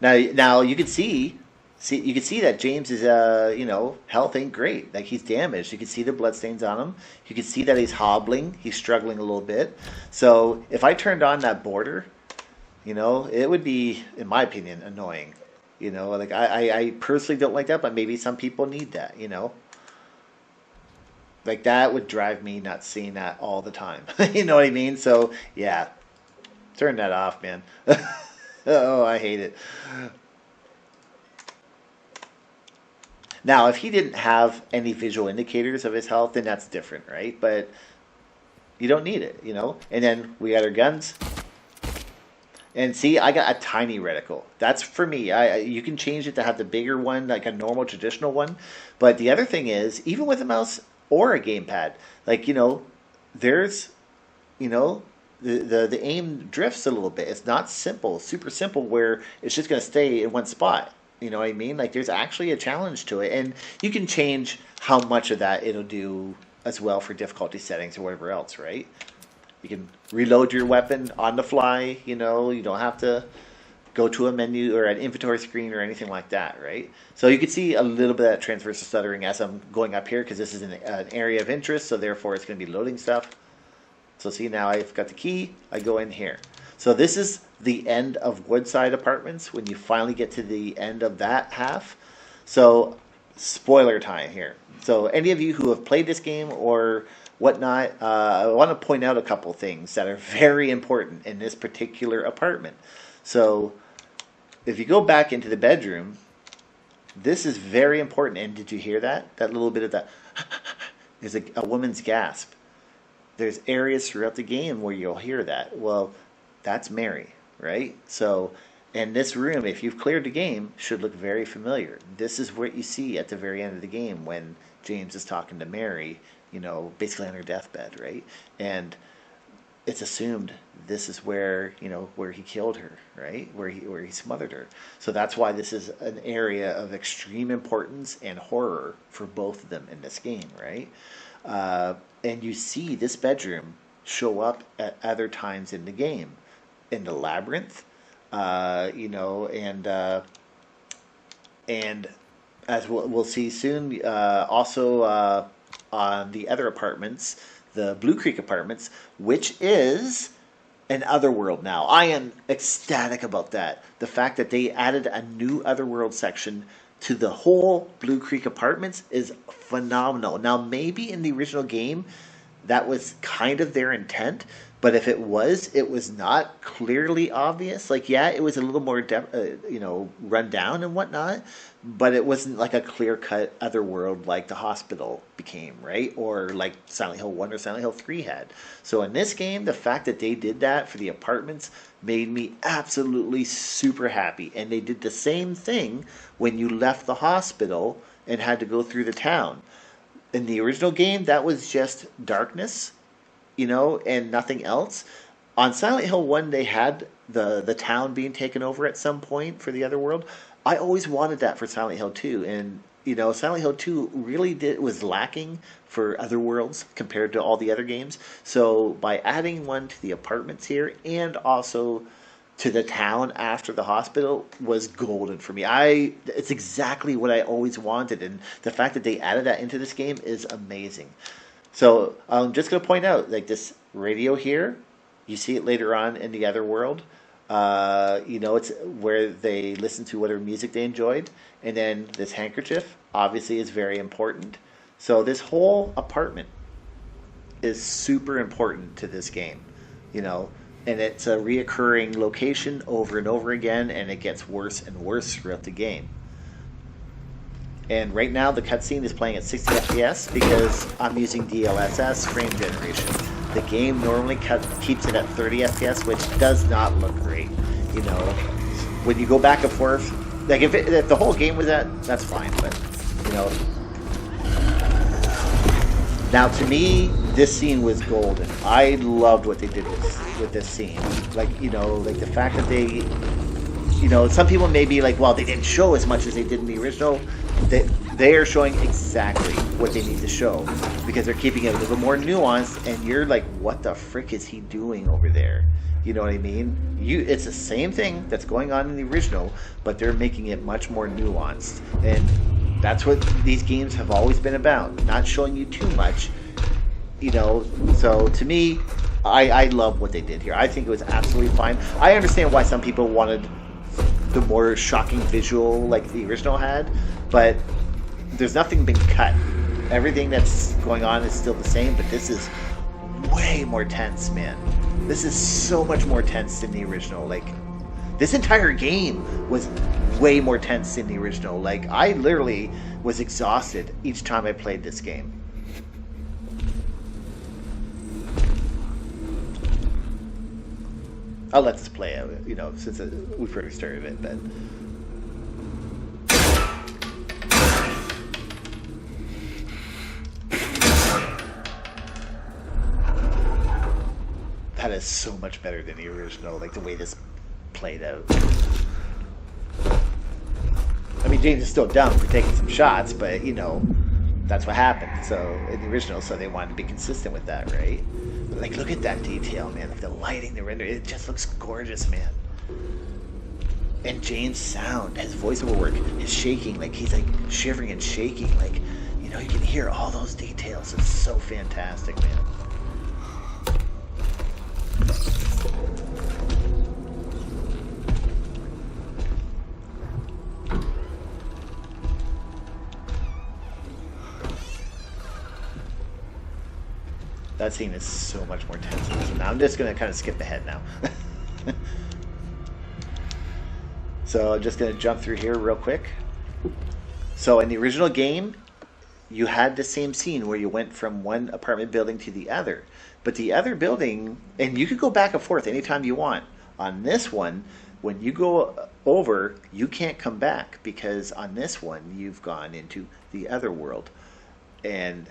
Now you can see that James is health ain't great. Like, he's damaged. You can see the bloodstains on him. You can see that he's hobbling. He's struggling a little bit. So if I turned on that border, it would be, in my opinion, annoying. Like I personally don't like that, but maybe some people need that. Like, that would drive me nuts seeing that all the time. You know what I mean? So yeah. Turn that off, man. Oh, I hate it. Now, if he didn't have any visual indicators of his health, then that's different, right? But you don't need it, And then we got our guns. And see, I got a tiny reticle. That's for me. You can change it to have the bigger one, like a normal traditional one. But the other thing is, even with a mouse or a gamepad, like, there's, the aim drifts a little bit. It's not simple, super simple, where it's just going to stay in one spot. You know what I mean? Like, there's actually a challenge to it, and you can change how much of that it'll do as well for difficulty settings or whatever else, right? You can reload your weapon on the fly. You don't have to go to a menu or an inventory screen or anything like that, right? So you can see a little bit of that transversal stuttering as I'm going up here, because this is an area of interest, so therefore it's going to be loading stuff. So see, now I've got the key, I go in here. So this is the end of Woodside Apartments, when you finally get to the end of that half. So spoiler time here. So any of you who have played this game or whatnot, I want to point out a couple things that are very important in this particular apartment. So if you go back into the bedroom, this is very important. And did you hear that? That little bit of that is a woman's gasp. There's areas throughout the game where you'll hear that. Well, that's Mary, right? So, and this room, if you've cleared the game, should look very familiar. This is what you see at the very end of the game when James is talking to Mary, basically on her deathbed, right? And it's assumed this is where, where he killed her, right? Where he smothered her. So that's why this is an area of extreme importance and horror for both of them in this game, right? And you see this bedroom show up at other times in the game, in the Labyrinth, and as we'll see soon, also on the other apartments, the Blue Creek apartments, which is an otherworld now. I am ecstatic about that. The fact that they added a new otherworld section to the whole Blue Creek apartments is phenomenal. Now, maybe in the original game, that was kind of their intent, But if it was not clearly obvious. Like, yeah, it was a little more, run down and whatnot, but it wasn't like a clear cut other world like the hospital became, right? Or like Silent Hill 1 or Silent Hill 3 had. So in this game, the fact that they did that for the apartments made me absolutely super happy. And they did the same thing when you left the hospital and had to go through the town. In the original game, that was just darkness, and nothing else. On Silent Hill 1, they had the town being taken over at some point for the other world. I always wanted that for Silent Hill 2, and Silent Hill 2 really was lacking for other worlds compared to all the other games. So by adding one to the apartments here and also to the town after the hospital was golden for me. It's exactly what I always wanted, and the fact that they added that into this game is amazing. So I'm just going to point out, like, this radio here, you see it later on in the other world. It's where they listen to whatever music they enjoyed. And then this handkerchief, obviously, is very important. So this whole apartment is super important to this game, and it's a reoccurring location over and over again, and it gets worse and worse throughout the game. And right now the cutscene is playing at 60 FPS because I'm using DLSS Frame Generation. The game normally keeps it at 30 FPS, which does not look great. When you go back and forth, like if the whole game was that's fine, but now to me, this scene was golden. I loved what they did with this scene. Like the fact that they, some people may be like, well, they didn't show as much as they did in the original. They are showing exactly what they need to show because they're keeping it a little more nuanced, and you're like, what the frick is he doing over there? You know what I mean? It's the same thing that's going on in the original, but they're making it much more nuanced. And that's what these games have always been about, not showing you too much. So to me, I love what they did here. I think it was absolutely fine. I understand why some people wanted the more shocking visual like the original had, but there's nothing been cut. Everything that's going on is still the same, but this is way more tense, man. This is so much more tense than the original. Like, this entire game was way more tense than the original. Like, I literally was exhausted each time I played this game. I'll let this play out, since we've already started it, but... That is so much better than the original, like the way this played out. I mean, James is still dumb for taking some shots, but, that's what happened. So, in the original, so they wanted to be consistent with that, right? But, like, look at that detail, man. Like, the lighting, the render, it just looks gorgeous, man. And James' sound, his voiceover work is shaking. Like, he's, like, shivering and shaking. Like, you can hear all those details. It's so fantastic, man. That scene is so much more tense. So now I'm just going to kind of skip ahead now. So I'm just going to jump through here real quick. So in the original game, you had the same scene where you went from one apartment building to the other. But the other building, and you could go back and forth anytime you want. On this one, when you go over, you can't come back because on this one, you've gone into the other world. And,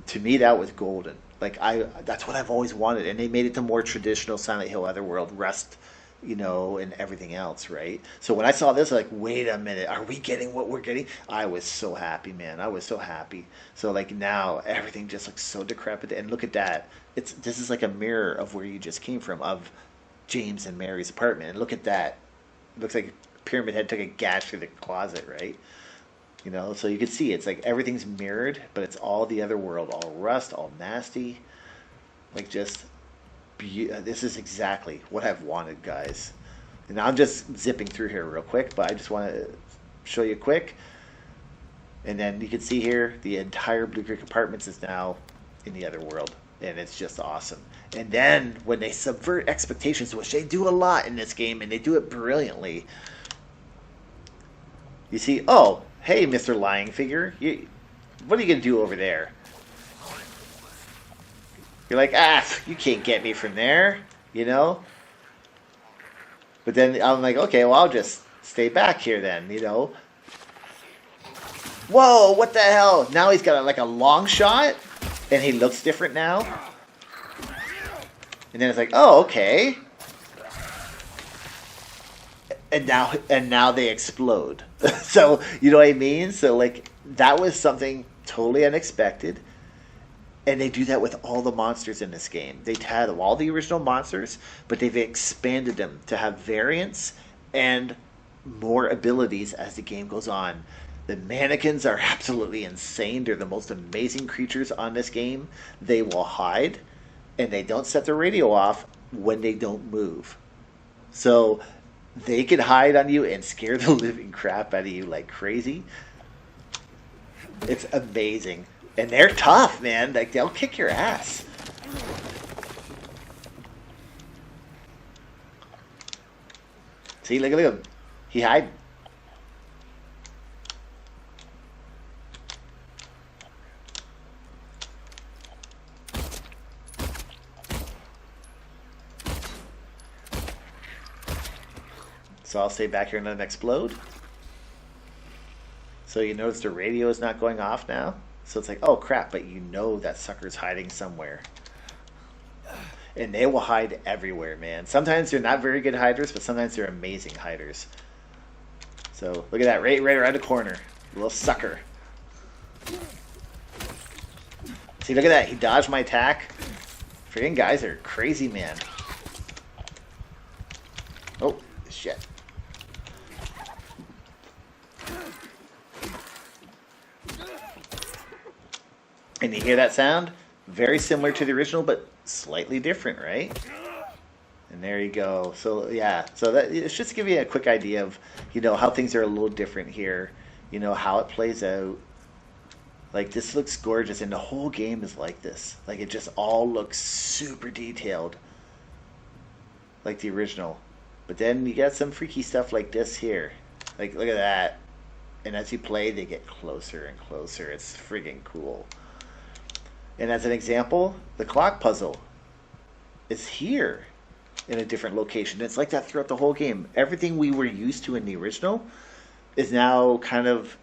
to me, that was golden. Like, that's what I've always wanted. And they made it the more traditional Silent Hill Otherworld, Rust, and everything else, right? So when I saw this, like, wait a minute, are we getting what we're getting? I was so happy, man. I was so happy. So, like, now everything just looks so decrepit. And look at that. This is like a mirror of where you just came from, of James and Mary's apartment. And look at that. It looks like Pyramid Head took a gash through the closet, right? So you can see it's like everything's mirrored, but it's all the other world, all rust, all nasty. Like, just, this is exactly what I've wanted, guys. And I'm just zipping through here real quick, but I just want to show you quick. And then you can see here, the entire Blue Creek Apartments is now in the other world. and it's just awesome. And then when they subvert expectations, which they do a lot in this game, and they do it brilliantly, you see, oh, hey, Mr. Lying Figure, what are you going to do over there? You're like, you can't get me from there, you know? But then I'm like, okay, well, I'll just stay back here then, you know? Whoa, what the hell? Now he's got like a long shot, and he looks different now. And then it's like, oh, okay. And now they explode. So, you know what I mean? So, like, that was something totally unexpected. And they do that with all the monsters in this game. They had all the original monsters, but they've expanded them to have variants and more abilities as the game goes on. The mannequins are absolutely insane. They're the most amazing creatures on this game. They will hide, and they don't set the radio off when they don't move. So they can hide on you and scare the living crap out of you like crazy. It's amazing. And they're tough, man. Like, they'll kick your ass. See, look at him. He hide. So I'll stay back here and let him explode. So you notice the radio is not going off now. So it's like, oh crap, but you know that sucker's hiding somewhere. And they will hide everywhere, man. Sometimes they're not very good hiders, but sometimes they're amazing hiders. So look at that, right around the corner. Little sucker. See, look at that. He dodged my attack. Freaking guys are crazy, man. Oh, shit. And you hear that sound? Very similar to the original, but slightly different, right? And there you go. So yeah, so that it's just to give you a quick idea of, you know, how things are a little different here. You know, how it plays out. Like, this looks gorgeous, and the whole game is like this. Like, it just all looks super detailed, like the original. But then you got some freaky stuff like this here. Like, look at that. And as you play, they get closer and closer. It's friggin' cool. And as an example, the clock puzzle is here in a different location. It's like that throughout the whole game. Everything we were used to in the original is now kind of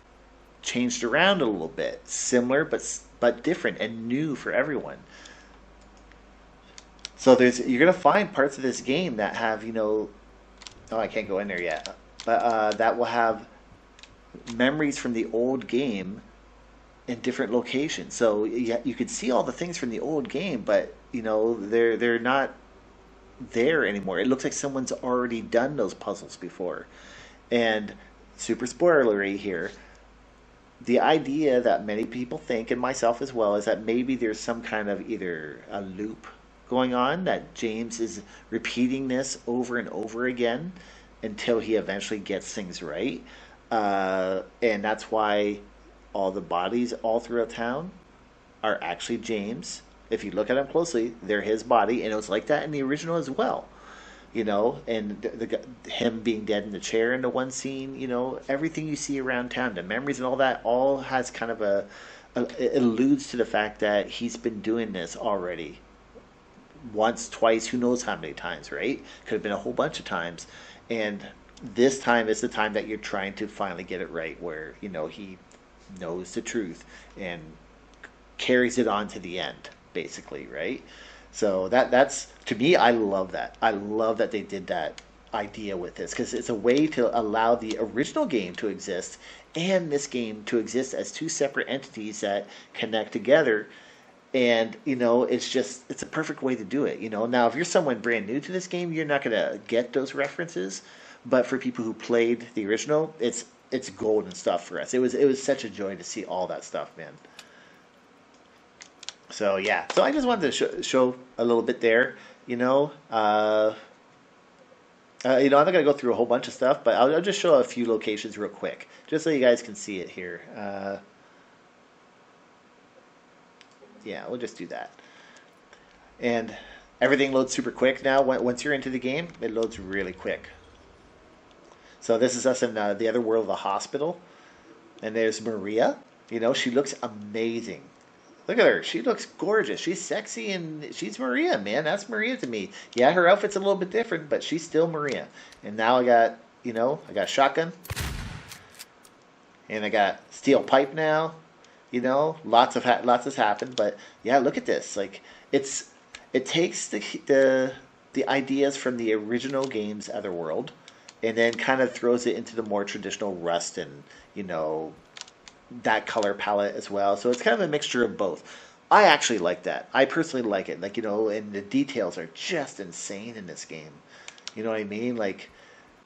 changed around a little bit. Similar, but different and new for everyone. So you're going to find parts of this game that have, you know, oh, I can't go in there yet, but that will have memories from the old game in different locations. So you could see all the things from the old game, but you know, they're not there anymore. It looks like someone's already done those puzzles before. And super spoilery here, the idea that many people think, and myself as well, is that maybe there's some kind of either a loop going on, that James is repeating this over and over again until he eventually gets things right. And that's why all the bodies all throughout town are actually James. If you look at them closely, they're his body, and it was like that in the original as well. You know, and him being dead in the chair in the one scene, you know, everything you see around town, the memories and all that, all has kind of it alludes to the fact that he's been doing this already. Once, twice, who knows how many times, right? Could have been a whole bunch of times. And this time is the time that you're trying to finally get it right, where, you know, he knows the truth and carries it on to the end, basically, right? So that's, to me, I love that. I love that they did that idea with this, because it's a way to allow the original game to exist and this game to exist as two separate entities that connect together. And, you know, it's a perfect way to do it. You know, now if you're someone brand new to this game, you're not going to get those references. But for people who played the original, it's golden stuff for us. It was such a joy to see all that stuff, man. So yeah, so I just wanted to show a little bit there. You know, I'm not gonna go through a whole bunch of stuff, but I'll just show a few locations real quick, just so you guys can see it here. Yeah, we'll just do that. And everything loads super quick now. Once you're into the game, it loads really quick. So this is us in the other world of the hospital. And there's Maria. You know, she looks amazing. Look at her. She looks gorgeous. She's sexy and she's Maria, man. That's Maria to me. Yeah, her outfit's a little bit different, but she's still Maria. And now I got, you know, I got shotgun. And I got steel pipe now. You know, lots has happened, but yeah, look at this. Like it takes the ideas from the original game's Otherworld and then kind of throws it into the more traditional Rust and, you know, that color palette as well. So it's kind of a mixture of both. I actually like that. I personally like it. Like, you know, and the details are just insane in this game. You know what I mean? Like,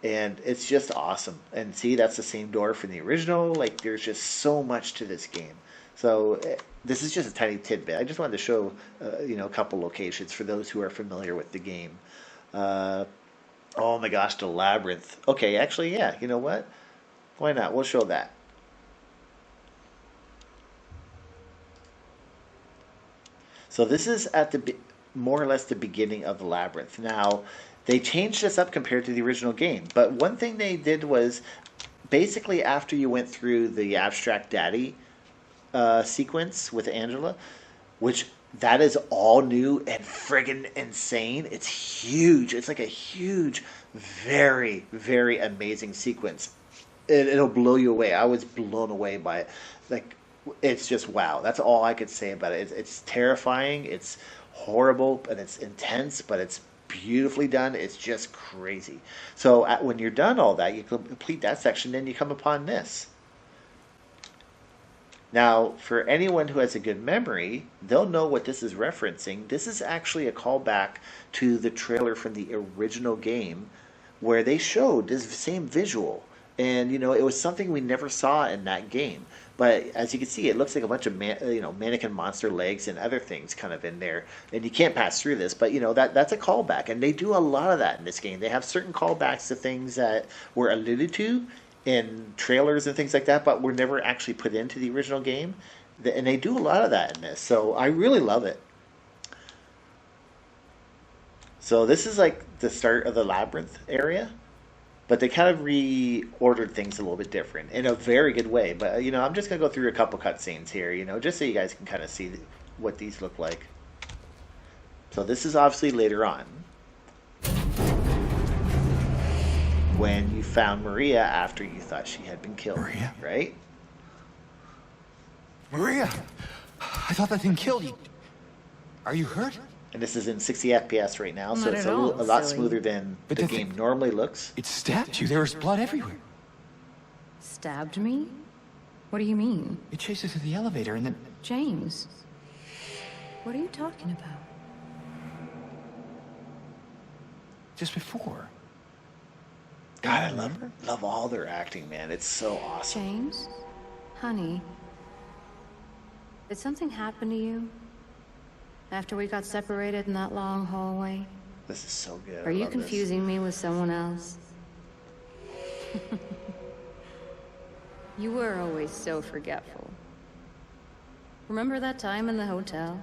and it's just awesome. And see, that's the same door from the original. Like, there's just so much to this game. So this is just a tiny tidbit. I just wanted to show, you know, a couple locations for those who are familiar with the game. Oh my gosh, the Labyrinth. Okay, actually, yeah. You know what? Why not? We'll show that. So this is at the more or less the beginning of the Labyrinth. Now, they changed this up compared to the original game. But one thing they did was basically after you went through the Abstract Daddy sequence with Angela, which that is all new and friggin' insane. It's huge. It's like a huge, very, very amazing sequence. It'll blow you away. I was blown away by it. Like, it's just wow. That's all I could say about it. It's terrifying. It's horrible, and it's intense, but it's beautifully done. It's just crazy. So when you're done all that, you complete that section, then you come upon this. Now, for anyone who has a good memory, they'll know what this is referencing. This is actually a callback to the trailer from the original game where they showed this same visual. And, you know, it was something we never saw in that game. But as you can see, it looks like a bunch of mannequin monster legs and other things kind of in there. And you can't pass through this, but, you know, that's a callback. And they do a lot of that in this game. They have certain callbacks to things that were alluded to in trailers and things like that, but were never actually put into the original game. And they do a lot of that in this. So I really love it. So this is like the start of the Labyrinth area. But they kind of reordered things a little bit different in a very good way. But, you know, I'm just going to go through a couple cutscenes here, you know, just so you guys can kind of see what these look like. So this is obviously later on. When you found Maria after you thought she had been killed. Maria? Right? Maria! I thought that thing killed you. Are you hurt? And this is in 60 FPS right now, so Not it's at a all, lot silly. smoother than But the the game thing- normally looks. It stabbed you. There was blood everywhere. Stabbed me? What do you mean? It chased us to the elevator and then... James, what are you talking about? just before. God, I love all their acting, man. It's so awesome. James? Honey? Did something happen to you? After we got separated in that long hallway? This is so good. Are I you love this. confusing me with someone else? You were always so forgetful. Remember that time in the hotel?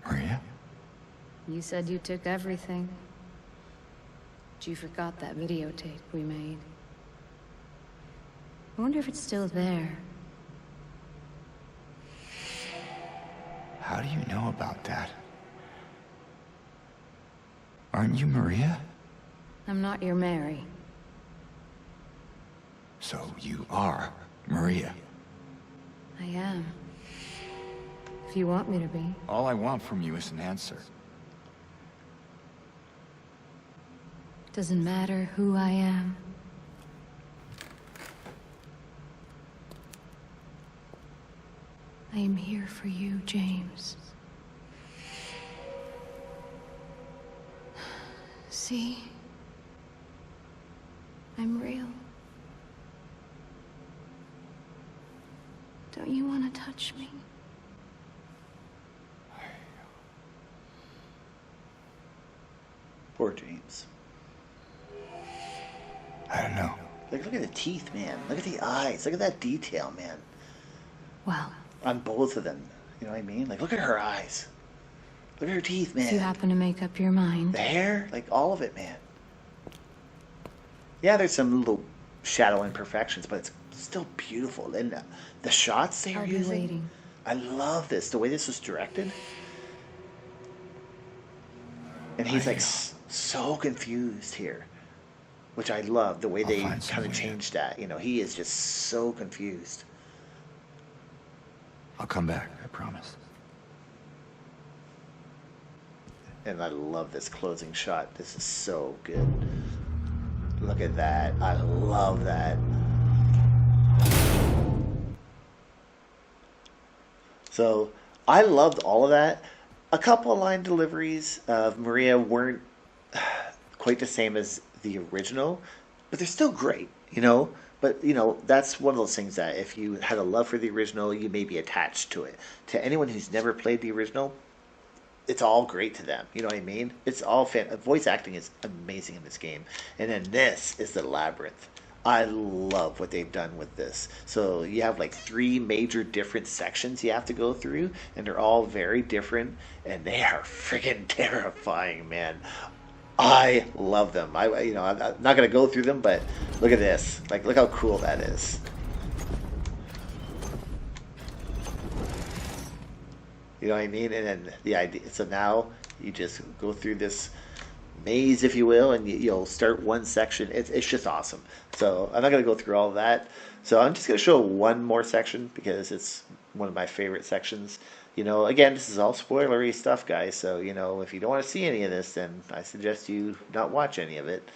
Maria? You said you took everything. But you forgot that videotape we made. I wonder if it's still there. How do you know about that? Aren't you Maria? I'm not your Mary. So you are Maria. I am. If you want me to be. All I want from you is an answer. Doesn't matter who I am. I am here for you, James. See? I'm real. Don't you want to touch me? Poor James. I don't know. Like, look at the teeth, man. Look at the eyes. Look at that detail, man. Well, On both of them. You know what I mean? Like, look at her eyes. Look at her teeth, If you man. happen to make up your mind. The hair, like all of it, man. Yeah, there's some little shadow imperfections, but it's still beautiful. And the shots they are I'll be using, waiting. I love this. The way this was directed. And he's like so confused here, which I love. The way they find kind some of way. changed that. You know, he is just so confused. I'll come back, I promise. And I love this closing shot. This is so good. Look at that. I love that. So I loved all of that. A couple of line deliveries of Maria weren't quite the same as the original, but they're still great, you know? But, you know, that's one of those things that if you had a love for the original, you may be attached to it. To anyone who's never played the original, it's all great to them. You know what I mean? It's all voice acting is amazing in this game. And then this is the Labyrinth. I love what they've done with this. So you have like 3 major different sections you have to go through, and they're all very different, and they are freaking terrifying, man. I love them. I'm not gonna go through them, but look at this. Like, look how cool that is. You know what I mean? And then the idea. So now you just go through this maze, if you will, and you'll start one section. It's just awesome. So I'm not going to go through all of that. So I'm just going to show one more section because it's one of my favorite sections. You know, again, this is all spoilery stuff, guys. So, you know, if you don't want to see any of this, then I suggest you not watch any of it.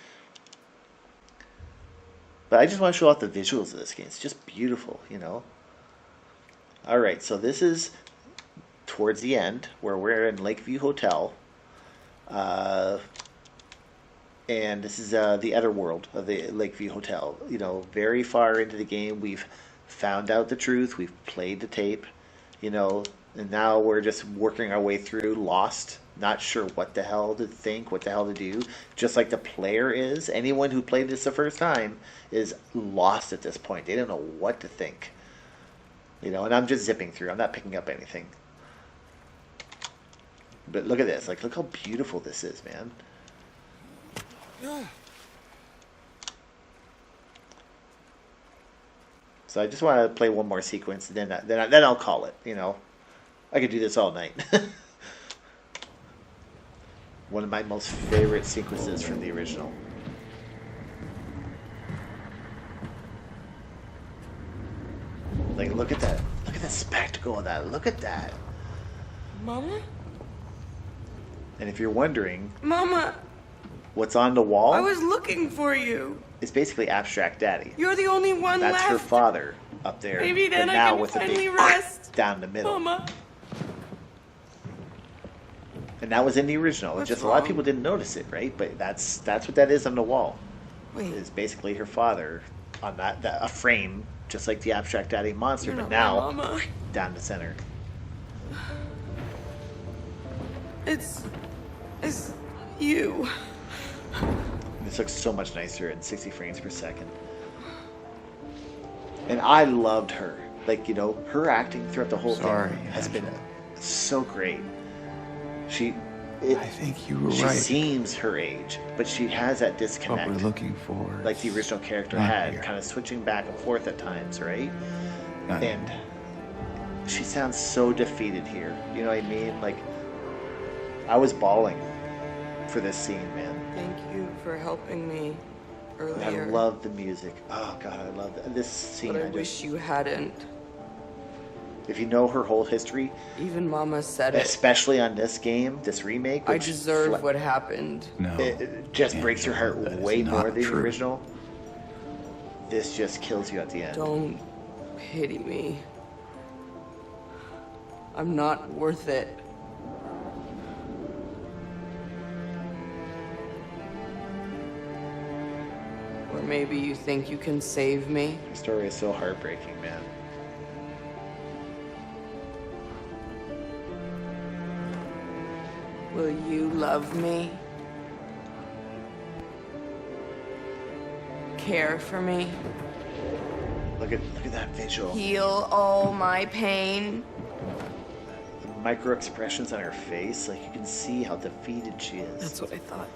But I just want to show off the visuals of this game. It's just beautiful, you know. All right, so this is towards the end where we're in Lakeview Hotel. And this is the other world of the Lakeview Hotel. You know, very far into the game, we've found out the truth. We've played the tape, you know, and now we're just working our way through, lost, not sure what the hell to think, what the hell to do. Just like the player is. Anyone who played this the first time is lost at this point. They don't know what to think. You know, and I'm just zipping through. I'm not picking up anything. But look at this. Like, look how beautiful this is, man. So I just want to play one more sequence, and then I'll call it. You know, I could do this all night. One of my most favorite sequences from the original. Like, look at that! Look at the spectacle of that! Look at that! Mama? And if you're wondering, Mama, what's on the wall? I was looking for you. It's basically Abstract Daddy. You're the only one That's left. her father up there. Maybe then but I now can with a finally big rest. down the middle. Mama. And that was in the original. It's What's just a lot of wrong? people didn't notice it, right? But that's what that is on the wall. Wait, Is basically her father on that a frame, just like the Abstract Daddy monster, you're but not now my Mama. down the center. It's you. This looks so much nicer in 60 frames per second. And I loved her. Like, you know, her acting throughout the whole Sorry, thing has been Angela. so great. I think you were She right. seems her age, but she has that What disconnect. we're looking for. Like the original character Not had, here. kind of switching back and forth at times, right? Not here. And she sounds so defeated here. You know what I mean? Like, I was bawling for this scene, man. Thank you for helping me I earlier. love the music. Oh God, I love this scene. But I I wish just, you hadn't. if you know her whole history, Even Mama said it. especially on this game, this remake, I which deserve what happened. No. it just breaks your heart Angela, that is way not more than the true. original. This just kills you at the end. Don't pity me. I'm not worth it. Or maybe you think you can save me? The story is so heartbreaking, man. Will you love me? Care for me? Look at that visual. Heal all my pain? The micro expressions on her face. Like, you can see how defeated she is. That's what I thought.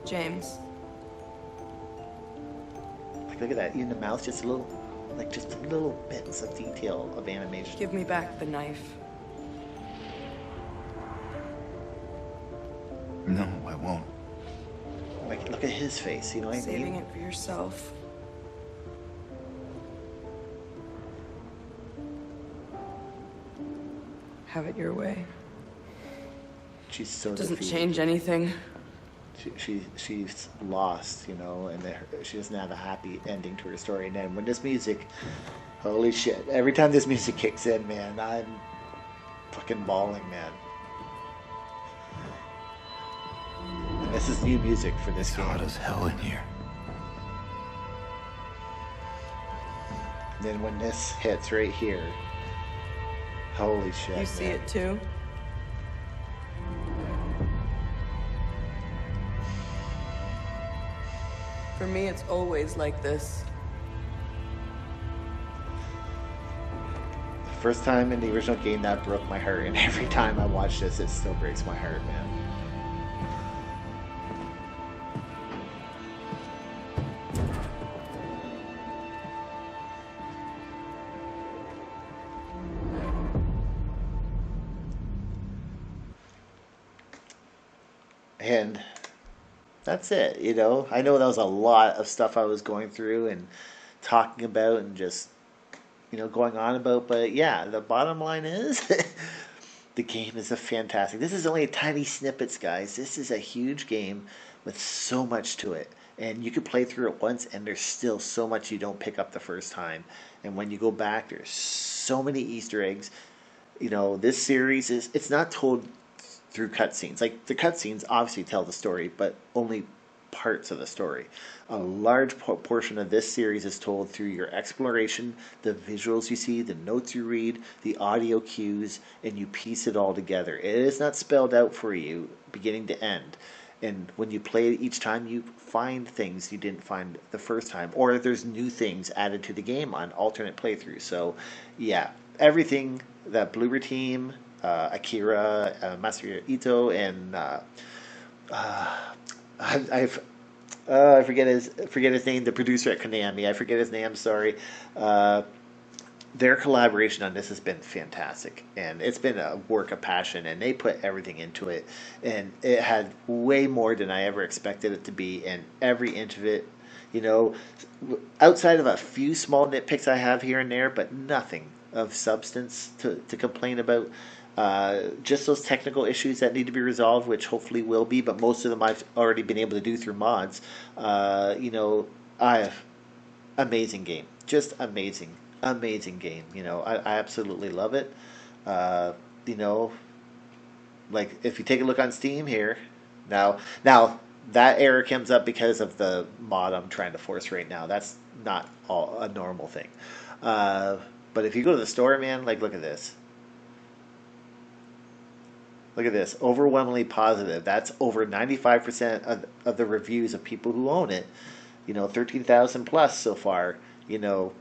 James. Like, look at that. Even the mouth, just a little, like, just little bits of detail of animation. Give me back the knife. No, I won't. Like, look at his face, you know what I Saving mean? it for yourself. Have it your way. She's so Doesn't defeated. change anything. She's lost, you know, and she doesn't have a happy ending to her story. And then when this music, holy shit! Every time this music kicks in, man, I'm fucking bawling, man. And this is new music for this It's game. hot as hell in here. And then when this hits right here, holy shit! You see man. it too? For me, it's always like this. The first time in the original game that broke my heart, and every time I watch this, it still breaks my heart, man. And that's it, you know. I know that was a lot of stuff I was going through and talking about and just, you know, going on about. But yeah, the bottom line is the game is a fantastic. This is only a tiny snippets, guys. This is a huge game with so much to it. And you could play through it once and there's still so much you don't pick up the first time. And when you go back, there's so many Easter eggs. You know, this series it's not told through cutscenes. Like, the cutscenes obviously tell the story, but only parts of the story. A large portion of this series is told through your exploration, the visuals you see, the notes you read, the audio cues, and you piece it all together. It is not spelled out for you beginning to end. And when you play it each time, you find things you didn't find the first time, or there's new things added to the game on alternate playthroughs. So, yeah, everything that Bloober Team, Akira, Masahiro Ito, and I forget his name. The producer at Konami, I forget his name. Sorry. Their collaboration on this has been fantastic, and it's been a work of passion. And they put everything into it, and it had way more than I ever expected it to be. And every inch of it, you know, outside of a few small nitpicks I have here and there, but nothing of substance to complain about. Just those technical issues that need to be resolved, which hopefully will be, but most of them I've already been able to do through mods. You know, amazing game, just amazing game. You know, I absolutely love it. You know, like, if you take a look on Steam here, now that error comes up because of the mod I'm trying to force right now. That's not a normal thing. But if you go to the store, man, like, look at this. Look at this, overwhelmingly positive. That's over 95% of the reviews of people who own it. You know, 13,000 plus so far. You know,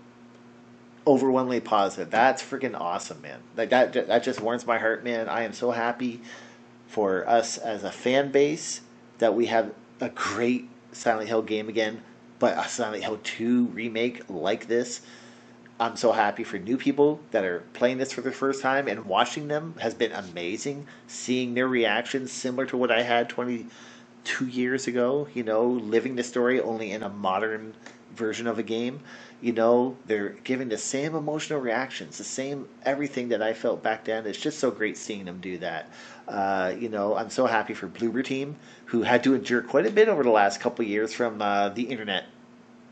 overwhelmingly positive. That's freaking awesome, man. Like, that just warms my heart, man. I am so happy for us as a fan base that we have a great Silent Hill game again, but a Silent Hill 2 remake like this. I'm so happy for new people that are playing this for the first time, and watching them has been amazing. Seeing their reactions similar to what I had 22 years ago, you know, living the story only in a modern version of a game. You know, they're giving the same emotional reactions, the same everything that I felt back then. It's just so great seeing them do that. You know, I'm so happy for Bloober Team, who had to endure quite a bit over the last couple of years from the internet,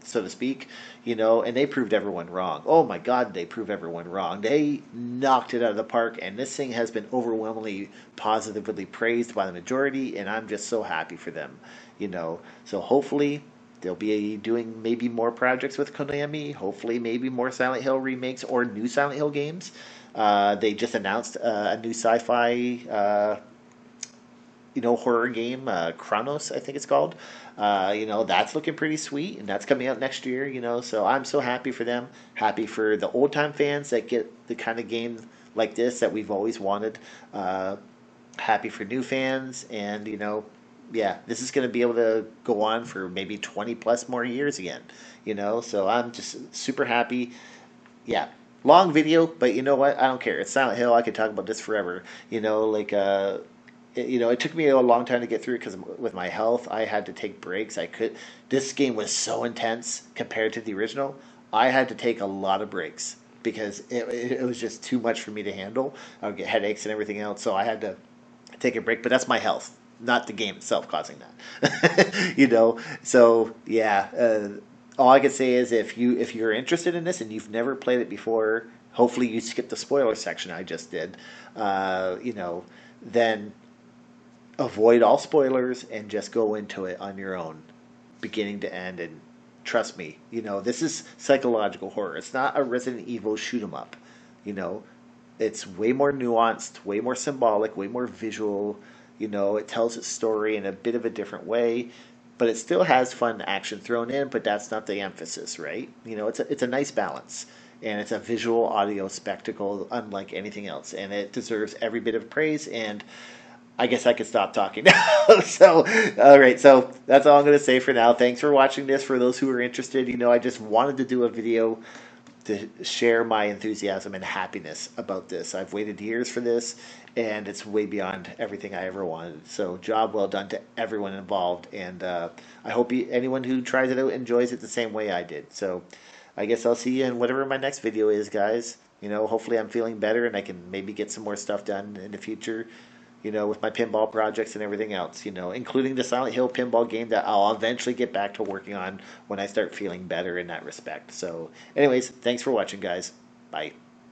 so to speak, you know, and they proved everyone wrong. Oh my God, they proved everyone wrong. They knocked it out of the park, and this thing has been overwhelmingly positively praised by the majority, and I'm just so happy for them, you know. So hopefully they'll be doing maybe more projects with Konami, hopefully maybe more Silent Hill remakes or new Silent Hill games. They just announced a new sci-fi horror game, Chronos, I think it's called. That's looking pretty sweet, and that's coming out next year. So I'm so happy for them. Happy for the old time fans that get the kind of game like this that we've always wanted. Happy for new fans, and yeah, this is going to be able to go on for maybe 20 plus more years again. So I'm just super happy. Yeah, long video, but you know what? I don't care. It's Silent Hill. I could talk about this forever. It took me a long time to get through it because with my health, I had to take breaks. This game was so intense compared to the original. I had to take a lot of breaks because it was just too much for me to handle. I would get headaches and everything else, so I had to take a break. But that's my health, not the game itself causing that. So yeah. All I can say is if you're interested in this and you've never played it before, hopefully you skip the spoiler section I just did. Then avoid all spoilers and just go into it on your own, beginning to end. And trust me, this is psychological horror. It's not a Resident Evil shoot 'em up. It's way more nuanced, way more symbolic, way more visual. It tells its story in a bit of a different way, but it still has fun action thrown in. But that's not the emphasis, right? It's a nice balance, and it's a visual audio spectacle unlike anything else, and it deserves every bit of praise. And I guess I could stop talking now. So, all right. So that's all I'm going to say for now. Thanks for watching this. For those who are interested, I just wanted to do a video to share my enthusiasm and happiness about this. I've waited years for this, and it's way beyond everything I ever wanted. So, job well done to everyone involved, and I hope anyone who tries it out enjoys it the same way I did. So, I guess I'll see you in whatever my next video is, guys. Hopefully I'm feeling better, and I can maybe get some more stuff done in the future. With my pinball projects and everything else, including the Silent Hill pinball game that I'll eventually get back to working on when I start feeling better in that respect. So, anyways, thanks for watching, guys. Bye.